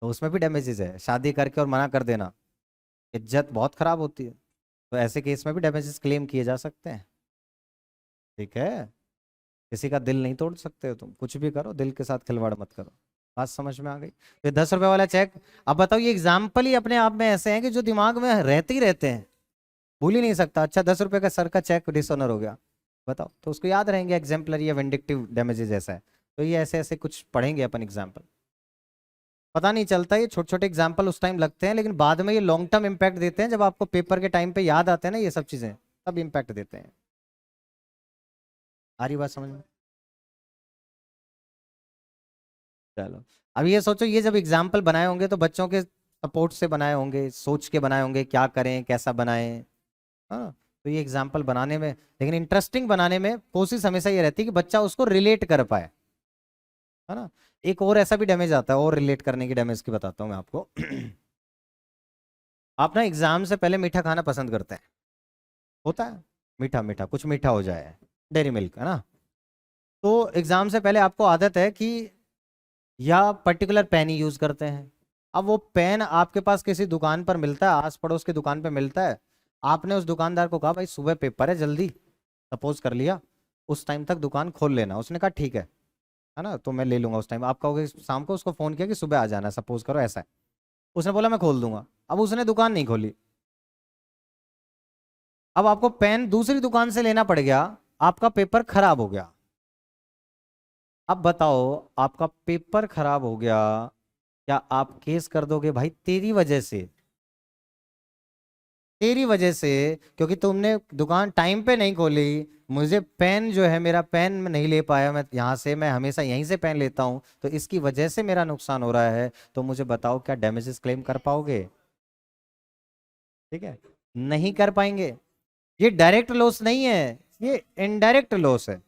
[SPEAKER 1] तो उसमें भी डैमेजेस है, शादी करके और मना कर देना, इज्जत बहुत खराब होती है, तो ऐसे केस में भी डैमेजेस क्लेम किए जा सकते हैं। ठीक है, किसी का दिल नहीं तोड़ सकते हो तुम, कुछ भी करो दिल के साथ खिलवाड़ मत करो। बात समझ में आ गई? तो 10 रुपए वाला चेक, अब बताओ ये एग्जाम्पल ही अपने आप में ऐसे हैं कि जो दिमाग में रहते ही रहते हैं, भूल ही नहीं सकता। अच्छा, 10 रुपए का सर का चेक डिसऑनर हो गया, बताओ, तो उसको याद रहेंगे एग्जाम्पलरी या विंडिक्टिव डैमेजेस ऐसा है। तो ये ऐसे ऐसे कुछ पढ़ेंगे अपन एग्जाम्पल, पता नहीं चलता, ये छोटे छोटे एग्जाम्पल उस टाइम लगते हैं, लेकिन बाद में ये लॉन्ग टर्म इम्पैक्ट देते हैं, जब आपको पेपर के टाइम पे याद आते हैं ना ये सब चीजें, तब इम्पैक्ट देते हैं। आ रही बात समझ में? चलो, अब ये सोचो, ये जब एग्जाम्पल बनाए होंगे तो बच्चों के सपोर्ट से बनाए होंगे, सोच के बनाए होंगे क्या करें कैसा बनाएं। हाँ, तो ये एग्जाम्पल बनाने में, लेकिन इंटरेस्टिंग बनाने में कोशिश हमेशा ये रहती है कि बच्चा उसको रिलेट कर पाए, है ना। एक और ऐसा भी डैमेज आता है, और रिलेट करने की डैमेज की बताता हूँ मैं आपको। आप ना एग्जाम से पहले मीठा खाना पसंद करते हैं, होता है, मीठा मीठा कुछ मीठा हो जाए, डेयरी मिल्क, है ना। तो एग्जाम से पहले आपको आदत है कि या पर्टिकुलर पेन ही यूज करते हैं। अब वो पेन आपके पास किसी दुकान पर मिलता है, आस पड़ोस की दुकान पर मिलता है, आपने उस दुकानदार को कहा भाई सुबह पेपर है जल्दी, सपोज कर लिया, उस टाइम तक दुकान खोल लेना, उसने कहा ठीक है ना, तो मैं ले लूंगा उस टाइम। आप कहोगे शाम को उसको फोन किया कि सुबह आ जाना, सपोज करो ऐसा है, उसने बोला मैं खोल दूंगा, अब उसने दुकान नहीं खोली, अब आपको पेन दूसरी दुकान से लेना पड़ गया, आपका पेपर खराब हो गया। अब बताओ, आपका पेपर खराब हो गया, क्या आप केस कर दोगे भाई तेरी वजह से, तेरी वजह से, क्योंकि तुमने दुकान टाइम पे नहीं खोली, मुझे पेन जो है मेरा पेन मैं नहीं ले पाया, मैं यहाँ से मैं हमेशा यहीं से पेन लेता हूँ, तो इसकी वजह से मेरा नुकसान हो रहा है, तो मुझे बताओ क्या डैमेजेस क्लेम कर पाओगे? ठीक है, नहीं कर पाएंगे। ये डायरेक्ट लॉस नहीं है, ये इनडायरेक्ट लॉस है।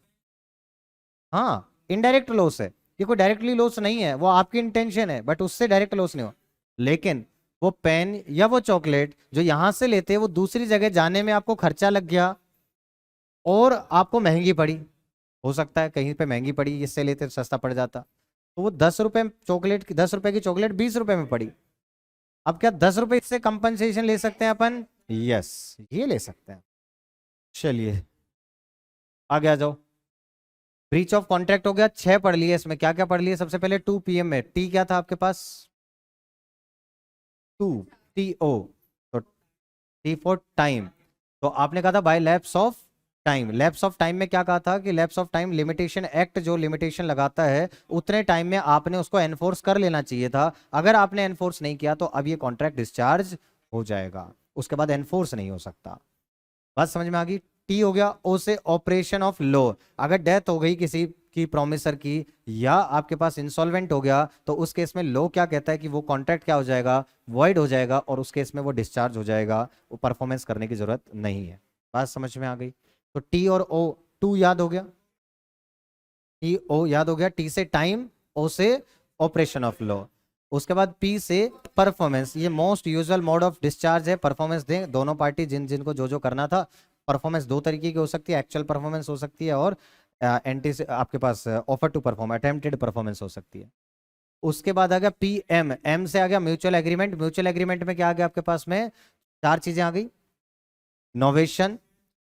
[SPEAKER 1] हाँ, इनडायरेक्ट लॉस है, ये कोई डायरेक्टली लॉस नहीं है, वो आपकी इंटेंशन है बट उससे डायरेक्ट लॉस नहीं हो। लेकिन वो पेन या वो चॉकलेट जो यहां से लेते हैं, वो दूसरी जगह जाने में आपको खर्चा लग गया और आपको महंगी पड़ी, हो सकता है कहीं पे महंगी पड़ी, इससे लेते तो सस्ता पड़ जाता, तो वो 10 रुपए चॉकलेट की, 10 रुपए की चॉकलेट 20 रुपए में पड़ी। अब क्या 10 रुपए इससे कंपनसेशन ले सकते हैं अपन? यस, ये ले सकते हैं। चलिए आगे आ जाओ। ब्रीच ऑफ कॉन्ट्रैक्ट हो गया, 6 पढ़ लिए, इसमें क्या क्या पढ़ लिए? सबसे पहले 2 PM में टी क्या था आपके पास? टू, TO, तो टी फॉर टाइम, तो आपने कहा था by lapse of time. Lapse of time में क्या कहा था कि lapse of time limitation act जो लिमिटेशन लगाता है उतने टाइम में आपने उसको एनफोर्स कर लेना चाहिए था, अगर आपने एनफोर्स नहीं किया तो अब ये कॉन्ट्रैक्ट डिस्चार्ज हो जाएगा, उसके बाद एनफोर्स नहीं हो सकता। बात समझ में आ गई? टी हो गया। ओ से ऑपरेशन ऑफ लॉ, अगर डेथ हो गई किसी की प्रोमिसर की, या आपके पास इंसॉल्वेंट हो गया, तो उस केस में लॉ क्या कहता है कि वो कॉन्ट्रैक्ट क्या हो जाएगा? वॉइड हो जाएगा, और उस केस में वो डिस्चार्ज हो जाएगा, वो परफॉर्मेंस करने की जरूरत नहीं है। बात समझ में आ गई? तो टी और ओ, टू याद हो गया, टी ओ याद हो गया, टी से टाइम, ओ से ऑपरेशन ऑफ लॉ, उसके बाद पी से परफॉर्मेंस, ये most usual mode of discharge है, परफॉर्मेंस दें दोनों पार्टी जिन जिनको जो जो करना था। परफॉर्मेंस दो तरीके की हो सकती है, एक्चुअल परफॉर्मेंस हो सकती है, और एंटी आपके पास offer to perform, attempted performance हो सकती है। उसके बाद आ गया PM, एम से आ गया म्यूचुअल एग्रीमेंट। म्यूचुअल एग्रीमेंट में क्या आ गया आपके पास में? 4 चीजें आ गई, नोवेशन,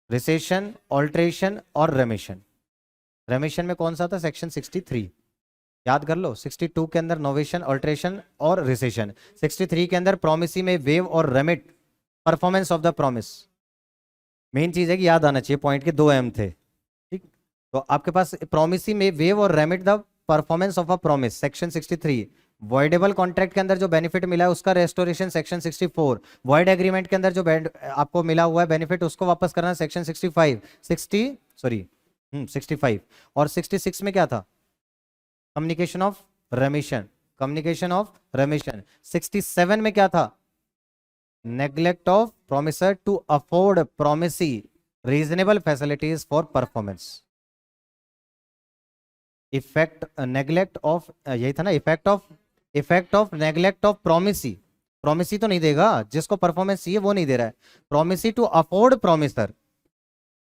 [SPEAKER 1] रिसेशन, ऑल्ट्रेशन और रेमिशन। रेमिशन में कौन सा था? सेक्शन 63, याद कर लो। 62 के अंदर नोवेशन, अल्ट्रेशन और रिसेशन। 63 के अंदर प्रोमिसी में वेव और remit, performance of the promise. Main चीज है कि याद आना चाहिए, पॉइंट के 2 एम थे, ठीक। तो आपके पास प्रोमिसी में वेव और remit the performance of a promise, section 63। Voidable contract के अंदर जो बेनिफिट मिला है उसका रेस्टोरेशन, सेक्शन 64। वॉइड एग्रीमेंट के अंदर जो आपको मिला हुआ है बेनिफिट, उसको वापस करना, सेक्शन 65, 65। और 66 में क्या था? Communication of remission, communication of remission. 67 में क्या था? Neglect of promisor to afford promisee reasonable facilities for performance. Effect neglect of, यही था ना, effect of neglect of promisee. Promisee तो नहीं देगा, जिसको परफॉर्मेंस चाहिए वो नहीं दे रहा है। Promisee to afford promisor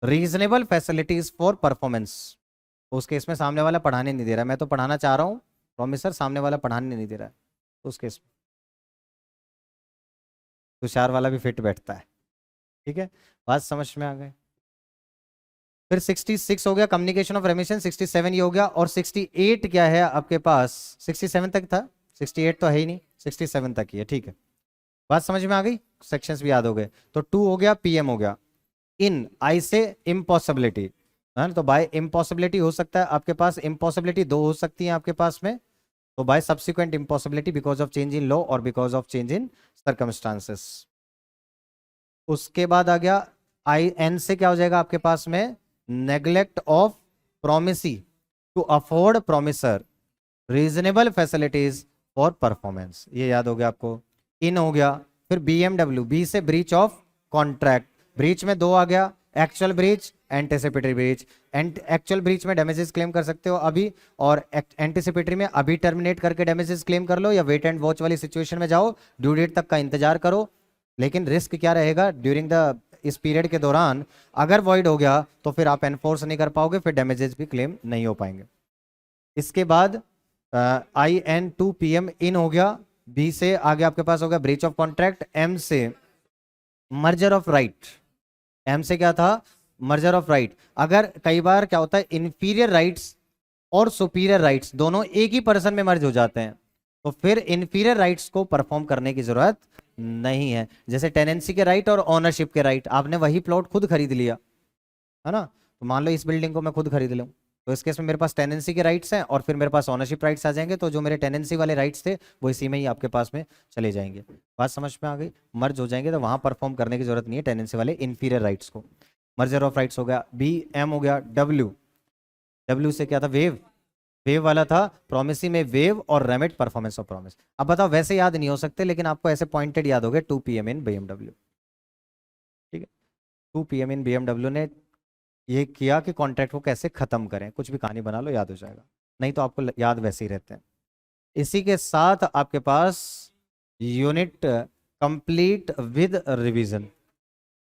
[SPEAKER 1] reasonable facilities for performance. उस केस में सामने वाला पढ़ाने नहीं दे रहा है, मैं तो पढ़ाना चाह रहा हूं, प्रोमिसर सामने वाला पढ़ाने नहीं दे रहा है, उस केस में तुषार वाला भी फिट बैठता है। ठीक है, बात समझ में आ गए। फिर 66 हो गया कम्युनिकेशन ऑफ रेमिशन, 67 ये हो गया, और 68 क्या है आपके पास? 67 तक था, 68 तो है ही नहीं, 67 तक ही है, ठीक है। बात समझ में आ गई, सेक्शंस भी याद हो गए। तो 2 हो गया, पीएम हो गया। इन, आई से इम्पॉसिबिलिटी है ना, तो बाय इम्पॉसिबिलिटी हो सकता है आपके पास, इम्पॉसिबिलिटी 2 हो सकती है आपके पास में, तो by subsequent impossibility because of change in law और because of change in circumstances. उसके बाद आ गया आई एन से, क्या हो जाएगा आपके पास में? Neglect of promisee to afford promisor reasonable facilities for performance, ये याद हो गया आपको। इन हो गया। फिर बीएमडब्ल्यू, बी से ब्रीच ऑफ कॉन्ट्रैक्ट, ब्रीच में 2 आ गया, actual breach, anticipatory breach. Actual breach में डैमेजेस क्लेम कर सकते हो अभी, और एंटिसिपेटरी में अभी टर्मिनेट करके डैमेजेस क्लेम कर लो, या वेट एंड वॉच वाली सिचुएशन में जाओ, ड्यू डेट तक का इंतजार करो। लेकिन रिस्क क्या रहेगा? ड्यूरिंग द इस पीरियड के दौरान अगर वॉइड हो गया तो फिर आप एनफोर्स नहीं कर पाओगे, फिर डैमेजेस भी क्लेम नहीं हो पाएंगे। इसके बाद IN2PM इन हो गया। बी से आगे आपके पास हो गया ब्रीच ऑफ कॉन्ट्रैक्ट। एम से मर्जर ऑफ राइट, एम से क्या था? Merger of right. अगर कई बार क्या होता है, इंफीरियर राइट्स और सुपीरियर राइट्स दोनों एक ही पर्सन में मर्ज हो जाते हैं, तो फिर इंफीरियर राइट्स को परफॉर्म करने की जरूरत नहीं है। जैसे टेनेंसी के राइट और ओनरशिप के राइट, आपने वही प्लॉट खुद खरीद लिया है ना, तो मान लो इस बिल्डिंग को मैं खुद खरीद लूं, तो इस केस में मेरे पास टेनेंसी के राइट्स हैं और फिर मेरे पास ओनरशिप राइट्स आ जाएंगे, तो जो मेरे टेनेंसी वाले राइट्स थे वो इसी में ही आपके पास में चले जाएंगे। बात समझ में आ गई? मर्ज हो जाएंगे तो वहां परफॉर्म करने की जरूरत नहीं है टेनेंसी वाले इंफीरियर राइट्स को। मर्जर ऑफ राइट्स हो गया। बी एम हो गया। डब्ल्यू, डब्ल्यू से क्या था? वेव, वेव वाला था, प्रोमिसी में वेव और रेमिट, परफॉर्मेंस ऑफ प्रॉमिस। अब बताओ, वैसे याद नहीं हो सकते लेकिन आपको ऐसे पॉइंटेड याद हो गए, 2 PM इन बीएमडब्ल्यू। ठीक है, 2 PM इन बीएमडब्ल्यू ने ये किया कि कॉन्ट्रैक्ट को कैसे खत्म करें, कुछ भी कहानी बना लो याद हो जाएगा, नहीं तो आपको याद वैसे ही रहते हैं। इसी के साथ आपके पास यूनिट कंप्लीट विद रिवीजन।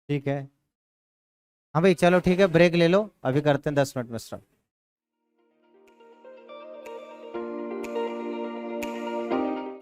[SPEAKER 1] ठीक है, हाँ भाई चलो ठीक है, ब्रेक ले लो, अभी करते हैं 10 मिनट में स्टार्ट।